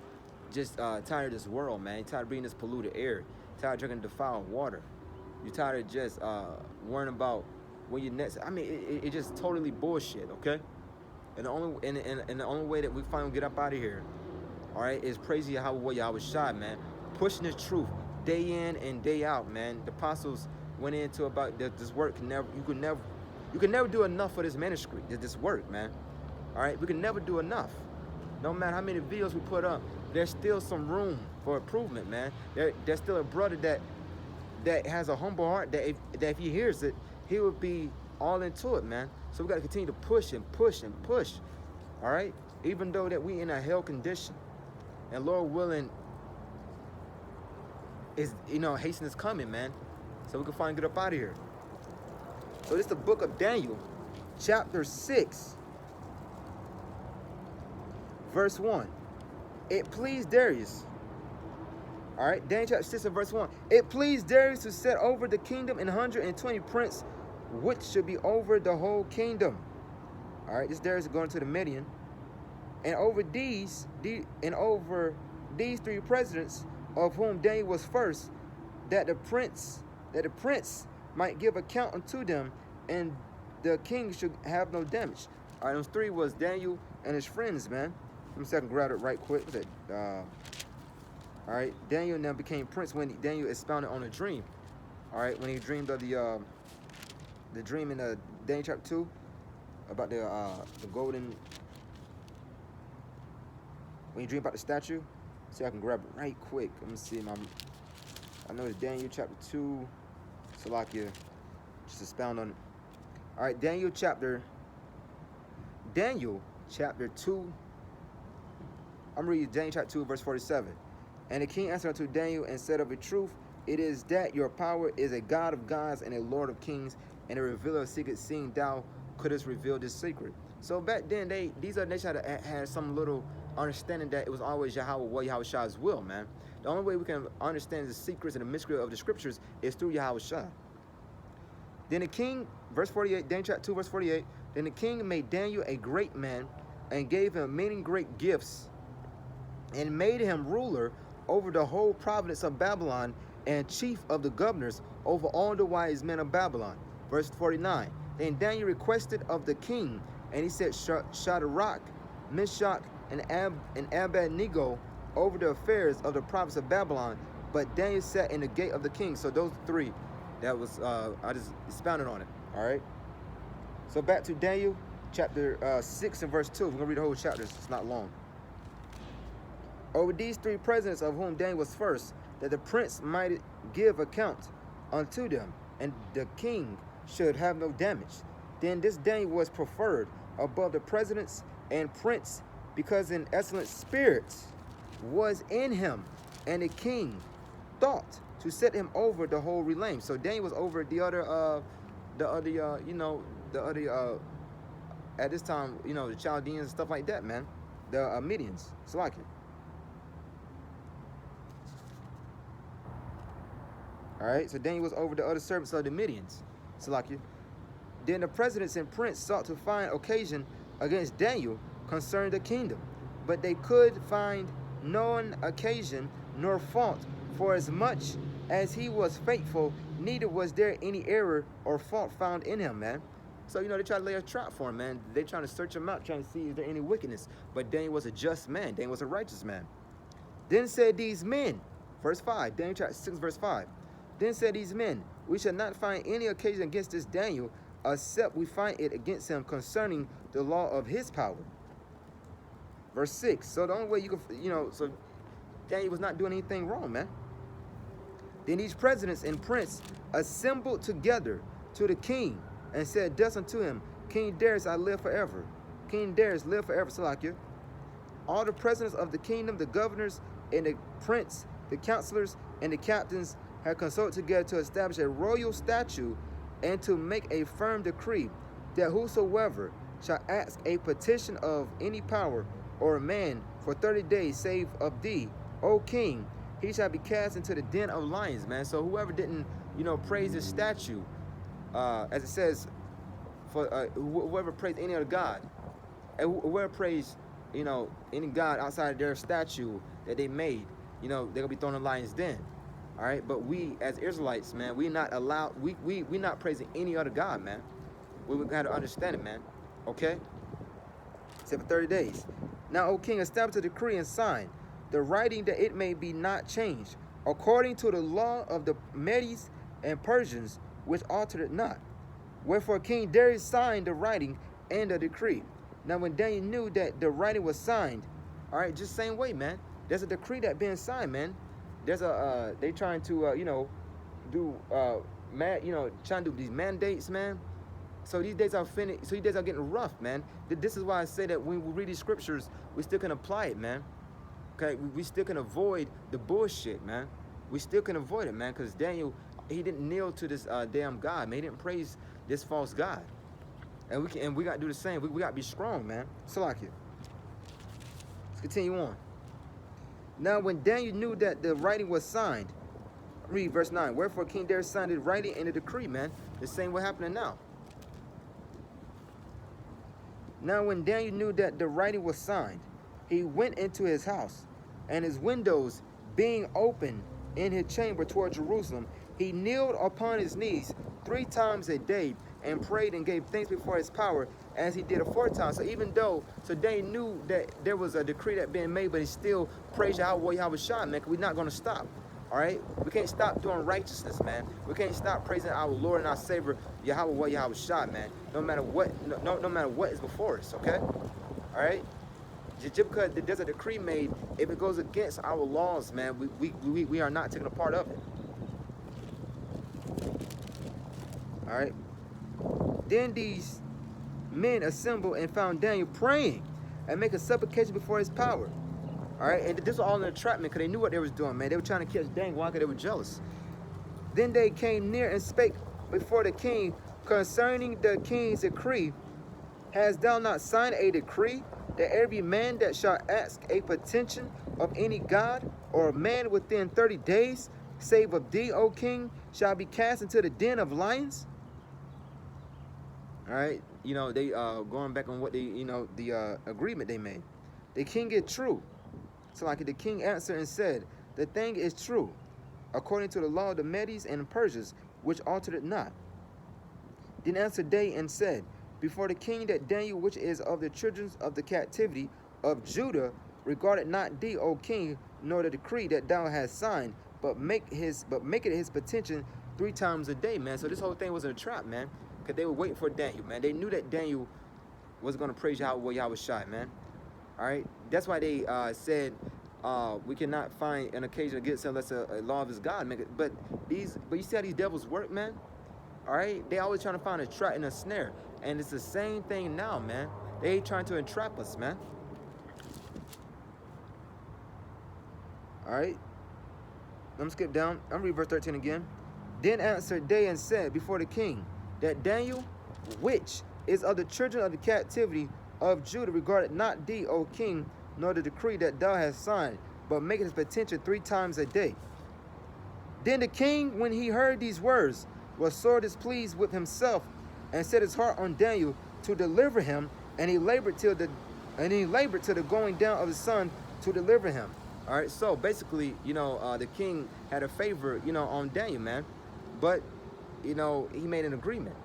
tired of this world, man. You're tired of breathing this polluted air. You're tired of drinking defiled water. You're tired of just worrying about when you're next. I mean, it just totally bullshit, okay? And the only way that we finally get up out of here, all right, is praising Yahweh Shai, man. Pushing this truth day in and day out, man. The apostles went into about this work. You can never do enough for this ministry, this work, man. All right, we can never do enough. No matter how many videos we put up, there's still some room for improvement, man. There's still a brother that has a humble heart that if he hears it, he would be all into it, man. So we got to continue to push and push and push, all right? Even though that we in a hell condition, and Lord willing, is, you know, hasten is coming, man. So we can finally get up out of here. So this is the book of Daniel, chapter 6, verse 1. It pleased Darius. All right, Daniel chapter 6 and verse 1. It pleased Darius to set over the kingdom 120 prince, which should be over the whole kingdom. All right, this Darius is going to the Median. And over these three presidents, of whom Daniel was first, that the prince might give account unto them, and the king should have no damage. All right, those three was Daniel and his friends, man. Let me see if I can grab it right quick. All right, Daniel now became prince when Daniel expounded on a dream. All right, when he dreamed of the dream in Daniel chapter 2 about the golden. When you dream about the statue, see, I can grab it right quick. Let me see. I know it's Daniel chapter 2. Salakia, just expound on it. All right, Daniel chapter 2. I'm reading Daniel chapter 2, verse 47. And the king answered unto Daniel and said, of a truth, it is that your power is a God of gods and a Lord of kings, and a revealer of secrets, seeing thou couldst reveal this secret. So back then, they had some little understanding that it was always Yahweh Shai's will, man. The only way we can understand the secrets and the mystery of the scriptures is through Yahweh Shai. Then the king, verse 48, Daniel chapter 2, verse 48, then the king made Daniel a great man, and gave him many great gifts, and made him ruler over the whole province of Babylon, and chief of the governors over all the wise men of Babylon. Verse 49, then Daniel requested of the king, and he said, Shadrach, Meshach, and Abednego over the affairs of the province of Babylon, but Daniel sat in the gate of the king. So those three, that was, I just expounded on it, all right? So back to Daniel chapter 6 and verse 2. We're going to read the whole chapter. It's not long. Over these three presidents, of whom Daniel was first, that the prince might give account unto them, and the king should have no damage. Then this Daniel was preferred above the presidents and prince, because an excellent spirit was in him, and the king thought to set him over the whole realm. So Daniel was over the other at this time, you know, the Chaldeans and stuff like that, man. The Medians, Salakia. All right, so Daniel was over the other servants of the Medians, Salakia. Then the presidents and prince sought to find occasion against Daniel concerning the kingdom, but they could find none occasion nor fault, for as much as he was faithful, neither was there any error or fault found in him, man. So, they try to lay a trap for him, man. They trying to search him out, trying to see is there any wickedness. But Daniel was a just man. Daniel was a righteous man. Then said these men, verse 5, Daniel chapter 6, verse 5. Then said these men, we shall not find any occasion against this Daniel, except we find it against him concerning the law of his power. Verse 6. So the only way you can, so Daniel was not doing anything wrong, man. Then these presidents and prince assembled together to the king and said thus unto him, King Darius, I live forever. King Darius, live forever, Salakia. All the presidents of the kingdom, the governors, and the prince, the counselors, and the captains had consulted together to establish a royal statute and to make a firm decree that whosoever shall ask a petition of any power or man for 30 days, save of thee, O king, he shall be cast into the den of lions, man. So whoever didn't, praise this statue, as it says, for whoever praised any other god, and whoever praised, any god outside of their statue that they made, they're gonna be thrown in the lion's den. All right, but we as Israelites, man, we not allowed, we not praising any other god, man. We got to understand it, man. Okay. Except for 30 days. Now, O king, establish a decree and sign the writing that it may be not changed, according to the law of the Medes and Persians, which altered it not. Wherefore King Darius signed the writing and the decree. Now when Daniel knew that the writing was signed, all right, just same way, man. There's a decree that being signed, man. There's a they trying to do trying to do these mandates, man. So these days are finished. So these days are getting rough, man. This is why I say that when we read these scriptures, we still can apply it, man. Okay, we still can avoid the bullshit, man. We still can avoid it, man, because Daniel, he didn't kneel to this damn God, man. He didn't praise this false God. And we got to do the same. We got to be strong, man. Salakia. Let's continue on. Now, when Daniel knew that the writing was signed, read verse 9. Wherefore King Darius signed the writing and the decree, man. The same what happening now. Now, when Daniel knew that the writing was signed, he went into his house, and his windows being open in his chamber toward Jerusalem, he kneeled upon his knees 3 times a day and prayed and gave thanks before his power as he did aforetime. So even though, so they knew that there was a decree that being made, but he still praised Yahweh Shai, man, because we're not going to stop. All right? We can't stop doing righteousness, man. We can't stop praising our Lord and our Savior, Yahweh Shai, man. No matter what, no matter what is before us, okay? All right? Just because there's a decree made, if it goes against our laws, man, we are not taking a part of it. All right? Then these men assembled and found Daniel praying and making supplication before his power. All right? And this was all an entrapment because they knew what they was doing, man. They were trying to catch Daniel. Why? Because they were jealous. Then they came near and spake before the king concerning the king's decree. Hast thou not signed a decree that every man that shall ask a petition of any god or man within 30 days, save of thee, O king, shall be cast into the den of lions? All right, they going back on what they, the agreement they made. The king is true. So like the king answered and said, the thing is true, according to the law of the Medes and Persians, which altered it not. Then answered they and said, before the king that Daniel, which is of the children of the captivity of Judah, regarded not thee, O king, nor the decree that thou hast signed, but make it his petition 3 times a day, man. So this whole thing was a trap, man, because they were waiting for Daniel, man. They knew that Daniel was going to praise Yahweh Shai, man. All right, that's why they said we cannot find an occasion against him unless a law of his God, man. But you see how these devils work, man. All right, they always trying to find a trap and a snare. And it's the same thing now, man. They trying to entrap us, man. All right. Let me skip down. I'm reading verse 13 again. Then answered they and said before the king that Daniel, which is of the children of the captivity of Judah, regarded not thee, O king, nor the decree that thou hast signed, but make his petition 3 times a day. Then the king, when he heard these words, was sore displeased with himself, and set his heart on Daniel to deliver him, and he labored till the going down of the sun to deliver him. All right, so basically, the king had a favor, on Daniel, man. But, he made an agreement.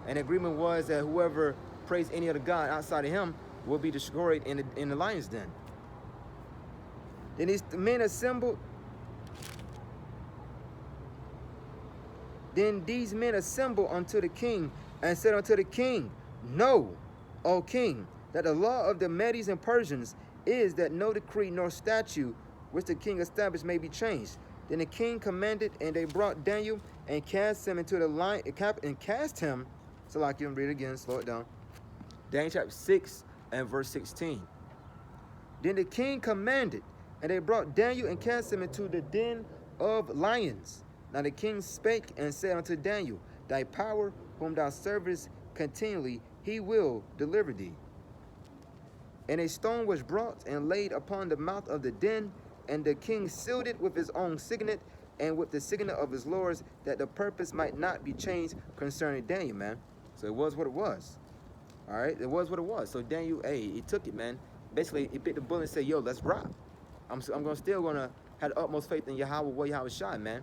And the agreement was that whoever prays any other god outside of him will be destroyed in the lion's den. Then these men assembled. Then these men assembled unto the king and said unto the king, Know, O king, that the law of the Medes and Persians is that no decree nor statute which the king established may be changed. Then the king commanded, and they brought Daniel and cast him into the lion, and cast him. So like you can read it again, slow it down. Daniel chapter 6 and verse 16. Then the king commanded, and they brought Daniel and cast him into the den of lions. Now the king spake and said unto Daniel, Thy power, whom thou servest continually, he will deliver thee. And a stone was brought and laid upon the mouth of the den, and the king sealed it with his own signet and with the signet of his lords, that the purpose might not be changed concerning Daniel, man. So it was what it was. All right, it was what it was. So Daniel, he took it, man. Basically, he picked the bullet and said, yo, let's rock. I'm still gonna have the utmost faith in Yahweh, Yahweh Shai, man.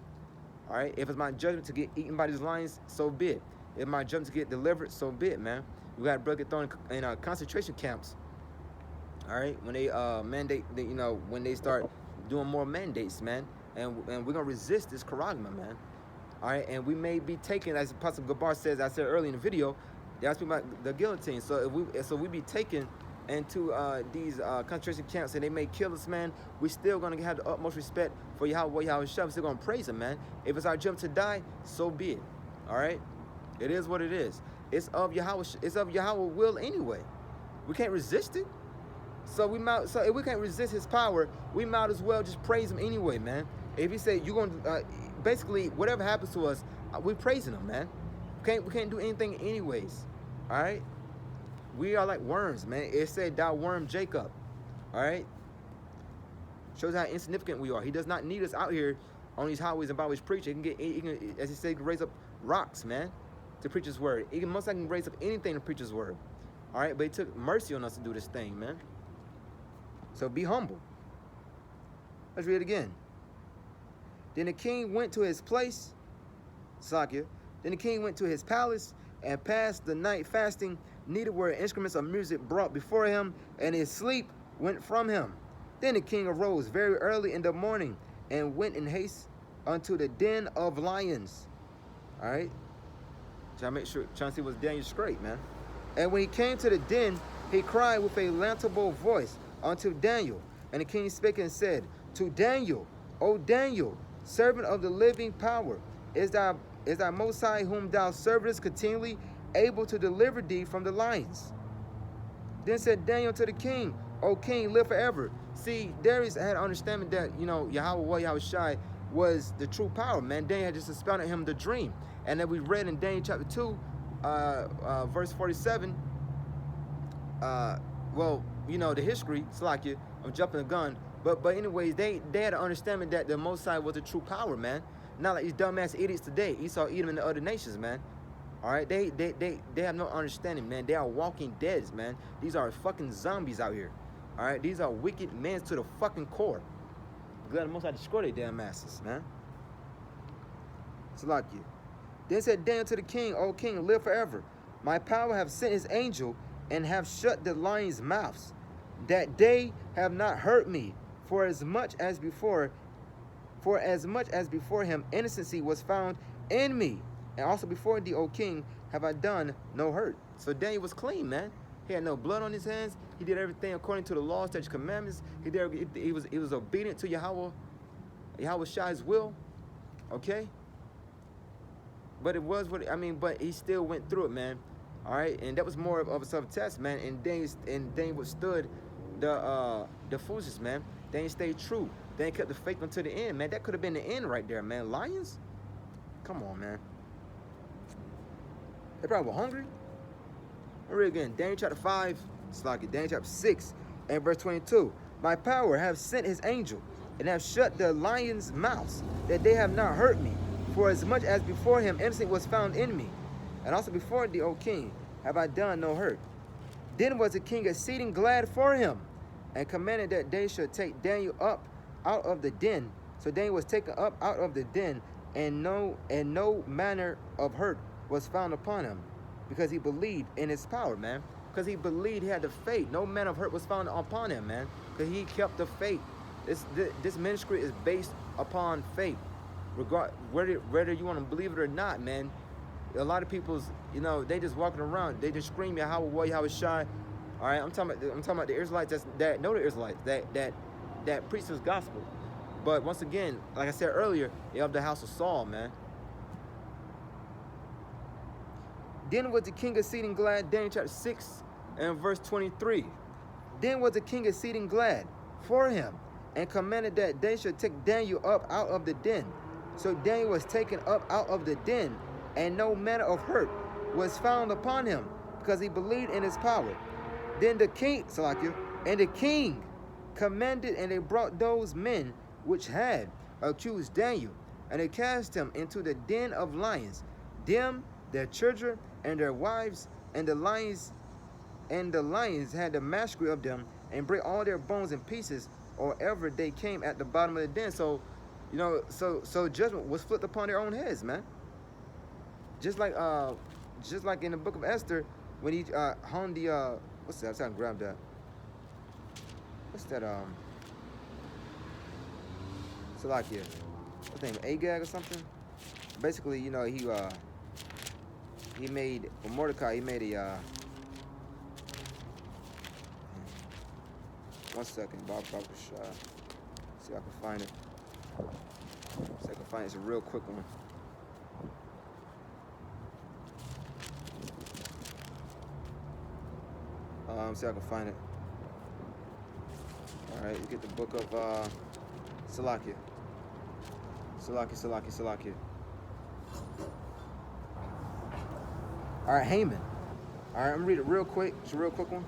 All right, if it's my judgment to get eaten by these lions, so be it. If it's my judgment to get delivered, so be it, man. We got brothers thrown in concentration camps. All right, when they mandate, when they start doing more mandates, man, and we're gonna resist this charagma, man. All right, and we may be taken, as Apostle Gabar says, I said earlier in the video, they asked me about the guillotine. So we be taken into these concentration camps, and they may kill us, man. We still gonna have the utmost respect for Yahweh, Yahweh Shai. We're still gonna praise him, man. If it's our jump to die, so be it. All right, it is what it is. It's of Yahweh. It's of Yahweh will anyway. We can't resist it. So if we can't resist his power, we might as well just praise him anyway, man. If he say you're gonna basically whatever happens to us, we're praising him, man. We can't do anything anyways. All right. We are like worms, man. It said thou worm Jacob. All right. Shows how insignificant we are. He does not need us out here on these highways and byways preaching. He can, as he said, he can raise up rocks, man, to preach his word. He can most likely raise up anything to preach his word. All right. But he took mercy on us to do this thing, man. So be humble. Let's read it again. Then the king went to his place, Sakya. Then the king went to his palace and passed the night fasting. Neither were instruments of music brought before him, and his sleep went from him. Then the king arose very early in the morning and went in haste unto the den of lions. All right. Trying to see what's Daniel's straight, man. And when he came to the den, he cried with a lamentable voice unto Daniel. And the king spake and said, To Daniel, O Daniel, servant of the living power, is thy Most High, whom thou servest continually, able to deliver thee from the lions? Then said Daniel to the king, O king, live forever. See, Darius had understanding that, Yahweh, Yahweh Shai was the true power, man. Daniel had just expounded him the dream. And then we read in Daniel chapter 2, verse 47, the history, Slakia, I'm jumping the gun, but anyways, they had an understanding that the Most High was the true power, man. Not like these dumbass idiots today, Esau, Edom, and the other nations, man. All right, they have no understanding, man. They are walking deads, man. These are fucking zombies out here. All right, these are wicked men to the fucking core. Glad the Most High destroy their damn asses, man. Salakia. Then said Daniel to the king, O king, live forever. My power have sent his angel and have shut the lions' mouths, that they have not hurt me. For as much as before him innocency was found in me, and also before thee, O king, have I done no hurt. So Daniel was clean, man. He had no blood on his hands. He did everything according to the law, statutes, commandments. He was obedient to Yahweh Shai's will. Okay. But it was but he still went through it, man. All right, and that was more of a self-test, man. And Daniel withstood the foolishness, man. Daniel stayed true. Daniel kept the faith until the end, man. That could have been the end right there, man. Lions? Come on, man. They probably were hungry. I'll read again. Daniel chapter 5, Daniel chapter 6, and verse 22. My power have sent his angel, and have shut the lions' mouths, that they have not hurt me. For as much as before him innocent was found in me, and also before thee, O king, have I done no hurt. Then was the king exceeding glad for him, and commanded that they should take Daniel up out of the den. So Daniel was taken up out of the den, and no manner of hurt was found upon him, because he believed in his power, man. Because he believed, he had the faith. No manner of hurt was found upon him, man. Because he kept the faith. This ministry is based upon faith. Whether you want to believe it or not, man. A lot of people's, they just walking around, they just scream Yahweh, Yahweh Shai. All right, I'm talking about the Israelites that know the Israelites, that preach this gospel. But once again, like I said earlier, they're of the house of Saul, man. Then was the king exceeding glad, Daniel chapter 6 and verse 23. Then was the king exceeding glad for him, and commanded that they should take Daniel up out of the den. So Daniel was taken up out of the den, and no manner of hurt was found upon him, because he believed in his power. Then the king, and the king commanded, and they brought those men which had accused Daniel, and they cast him into the den of lions, them, their children, and their wives, and the lions had the mastery of them, and break all their bones in pieces, or ever they came at the bottom of the den. So, so judgment was flipped upon their own heads, man. Just like in the book of Esther, when he hung the what's that? I'm trying to grab that. What's that? Salakia. What's his name? Agag or something? Basically, he made, for Mordecai, he made a one second, Bob Shah. See if I can find it. See if I can find it. It's a real quick one. See if I can find it. Alright, you get the book of Salakia. Salakia. Alright, Haman. Alright, I'm gonna read it real quick. It's a real quick one.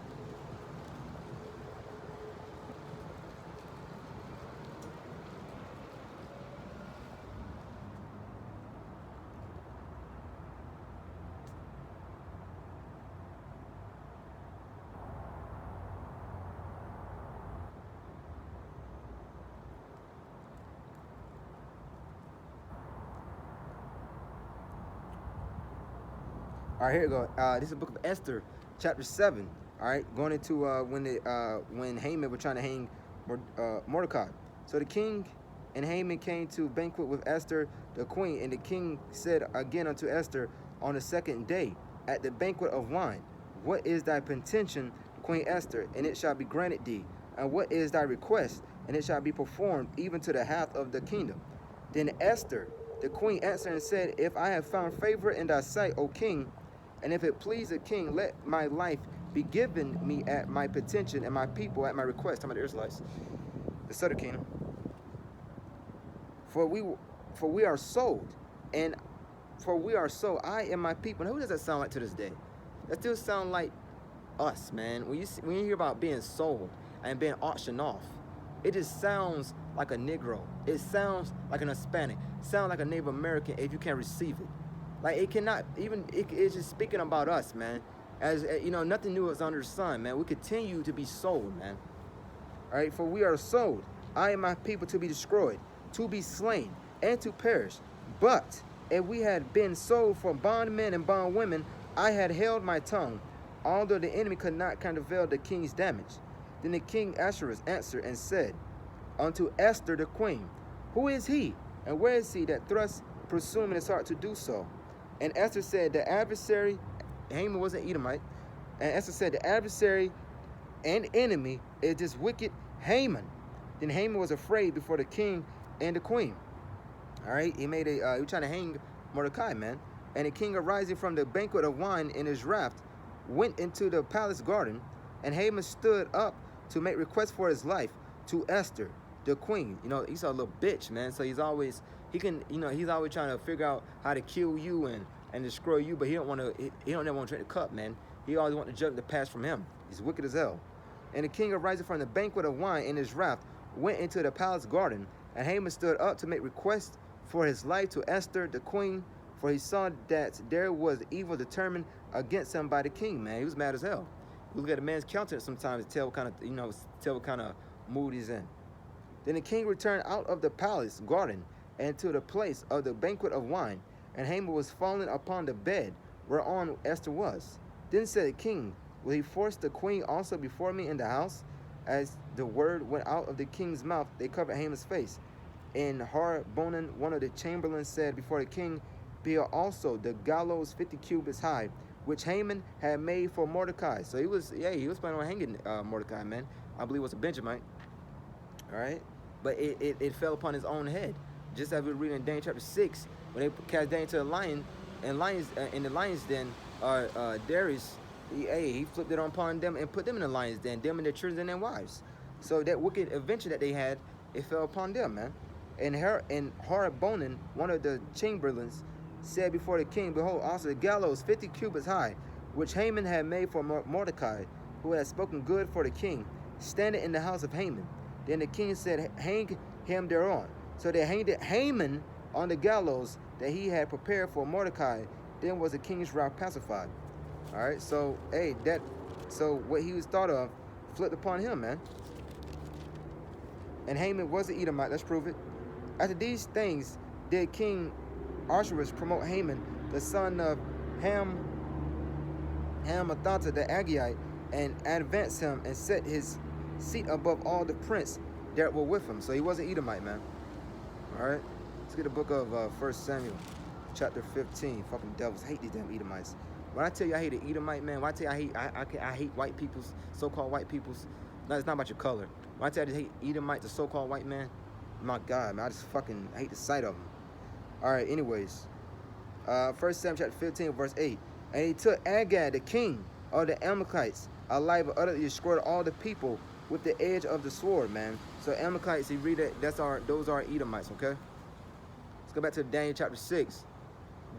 All right, here we go. This is the book of Esther, chapter 7. All right, going into when Haman was trying to hang Mordecai. So the king and Haman came to banquet with Esther the queen, and the king said again unto Esther on the second day at the banquet of wine, what is thy petition, Queen Esther? And it shall be granted thee. And what is thy request? And it shall be performed even to the half of the kingdom. Then Esther the queen answered and said, if I have found favor in thy sight, O king, and if it please the king, let my life be given me at my petition, and my people at my request. Talking about the Israelites, the southern kingdom. For we are sold, I and my people. Now, who does that sound like to this day? That still sound like us, man. When you hear about being sold and being auctioned off, it just sounds like a Negro. It sounds like an Hispanic. It sounds like a Native American if you can receive it. Like, it cannot, it's just speaking about us, man. As, nothing new is under the sun, man. We continue to be sold, man. All right, for we are sold, I and my people, to be destroyed, to be slain, and to perish. But if we had been sold for bondmen and bondwomen, I had held my tongue, although the enemy could not countervail the king's damage. Then the king Ahasuerus answered and said unto Esther the queen, who is he, and where is he that thrust presume in his heart to do so? And Esther said, the adversary, Haman was an Edomite, and Esther said, the adversary and enemy is this wicked Haman. Then Haman was afraid before the king and the queen. All right, he was trying to hang Mordecai, man. And the king, arising from the banquet of wine in his wrath, went into the palace garden, and Haman stood up to make request for his life to Esther, the queen. He's a little bitch, man. So he's always trying to figure out how to kill you and destroy you, but he don't ever want to drink the cup, man. He always want the jug to pass from him. He's wicked as hell. And the king, arising from the banquet of wine in his wrath, went into the palace garden, and Haman stood up to make request for his life to Esther, the queen, for he saw that there was evil determined against him by the king, man. He was mad as hell. You look at a man's countenance sometimes to tell what kind of mood he's in. Then the king returned out of the palace garden and to the place of the banquet of wine, and Haman was fallen upon the bed whereon Esther was. Then said the king, will he force the queen also before me in the house? As the word went out of the king's mouth, they covered Haman's face. And Harbonah, one of the chamberlains, said before the king, build also the gallows 50 cubits high, which Haman had made for Mordecai. So he was planning on hanging Mordecai, man. I believe it was a Benjamite. All right, but it fell upon his own head, just as we read in Daniel chapter 6, when they cast Daniel to the lion, and lions in the lion's den. Darius, he flipped it upon them and put them in the lion's den, them and their children and their wives. So that wicked adventure that they had, it fell upon them, man. And Harbonah, one of the chamberlains, said before the king, behold, also the gallows 50 cubits high, which Haman had made for Mordecai, who had spoken good for the king, standing in the house of Haman. Then the king said, hang him thereon. So they hanged Haman on the gallows that he had prepared for Mordecai. Then was the king's wrath pacified. All right, so so what he was thought of flipped upon him, man. And Haman was an Edomite. Let's prove it. After these things did King Ahasuerus promote Haman, the son of Hammedatha the Agagite, and advance him and set his seat above all the prince that were with him. So he was an Edomite, man. All right, let's get the book of 1 Samuel, chapter 15. Fucking devils hate these damn Edomites. When I tell you I hate an Edomite, man, when I tell you I hate white people's, so-called white people's, no, it's not about your color. When I tell you I hate Edomites, a so-called white man, my God, man, I just fucking hate the sight of them. All right, anyways, 1 Samuel chapter 15, verse 8. And he took Agag, the king of the Amalekites, alive, and utterly destroyed all the people with the edge of the sword, man. So Amalekites, you read that, those are Edomites, okay? Let's go back to Daniel chapter 6.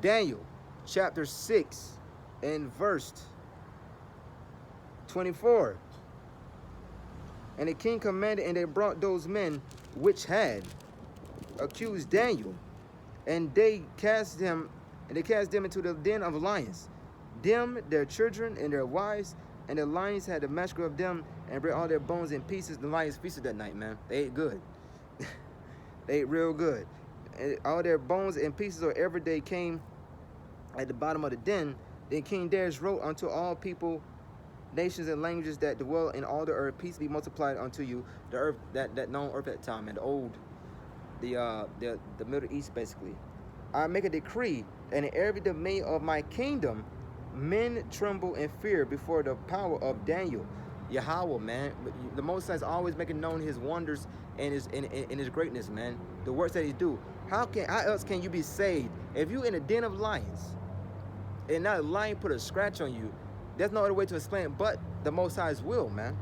Daniel chapter 6 and verse 24. And the king commanded, and they brought those men which had accused Daniel, and they cast them into the den of lions, them, their children, and their wives, and the lions had the massacre of them, and break all their bones in pieces. The lions feasted that night, man. They ate good. They ate real good. And all their bones in pieces, or every day came at the bottom of the den. Then King Darius wrote unto all people, nations, and languages that dwell in all the earth, peace be multiplied unto you. The earth, that known earth at that time, and the Middle East, basically. I make a decree, and in every domain of my kingdom, men tremble and fear before the power of Daniel. Yahweh, man. The Most High is always making known his wonders and his greatness, man. The works that he do. How else can you be saved if you in a den of lions and not a lion put a scratch on you? There's no other way to explain it but the Most High's will, man.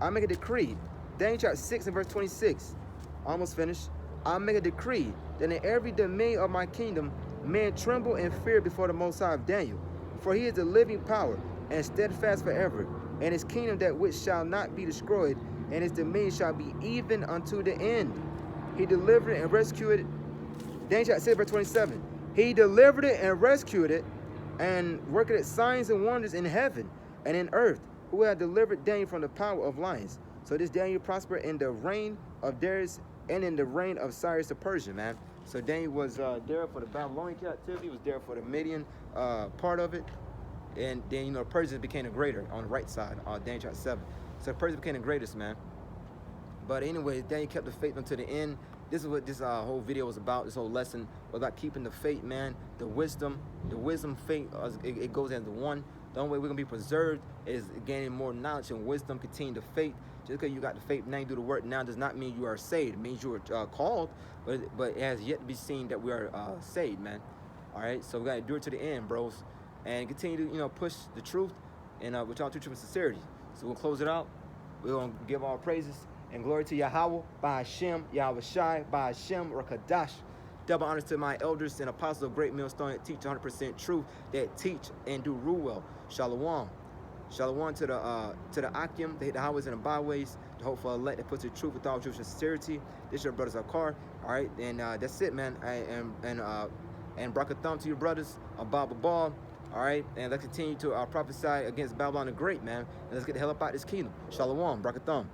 I make a decree. Daniel chapter 6 and verse 26. Almost finished. I make a decree that in every domain of my kingdom, men tremble and fear before the Most High of Daniel. For he is the living power and steadfast forever, and his kingdom that which shall not be destroyed, and his domain shall be even unto the end. He delivered and rescued it. Daniel chapter 6 verse 27. He delivered it and rescued it, and worked it signs and wonders in heaven and in earth, who had delivered Daniel from the power of lions. So this Daniel prospered in the reign of Darius and in the reign of Cyrus the Persian, man. So Daniel was there for the Babylonian captivity, was there for the Median part of it. And then, the Persians became the greater on the right side, Daniel chapter 7. So Persia became the greatest, man. But anyways, Daniel kept the faith until the end. This is what this whole video was about. This whole lesson was about keeping the faith, man. The wisdom, faith, it goes into one. The only way we're going to be preserved is gaining more knowledge and wisdom, continue the faith. Just because you got the faith now, you do the work now, does not mean you are saved. It means you are called, but it has yet to be seen that we are saved, man. All right, so we got to do it to the end, bros. And continue to, push the truth and with y'all truth and sincerity. So we'll close it out. We're going to give all praises and glory to Yahweh, by Hashem, Yahweh Shai, by Hashem, Rakadash. Double honors to my elders and apostles of Great Millstone that teach 100% truth, that teach and do rule well. Shalom. Shalom to the Akim, the highways and the byways, the hopeful elect that puts the truth with all truth and sincerity. This is your brothers Akar. All right, and that's it, man. And Brakatham to your brothers, Abba Ball. All right, and let's continue to prophesy against Babylon the Great, man. And let's get the hell up out of this kingdom. Shalom, Brakatham.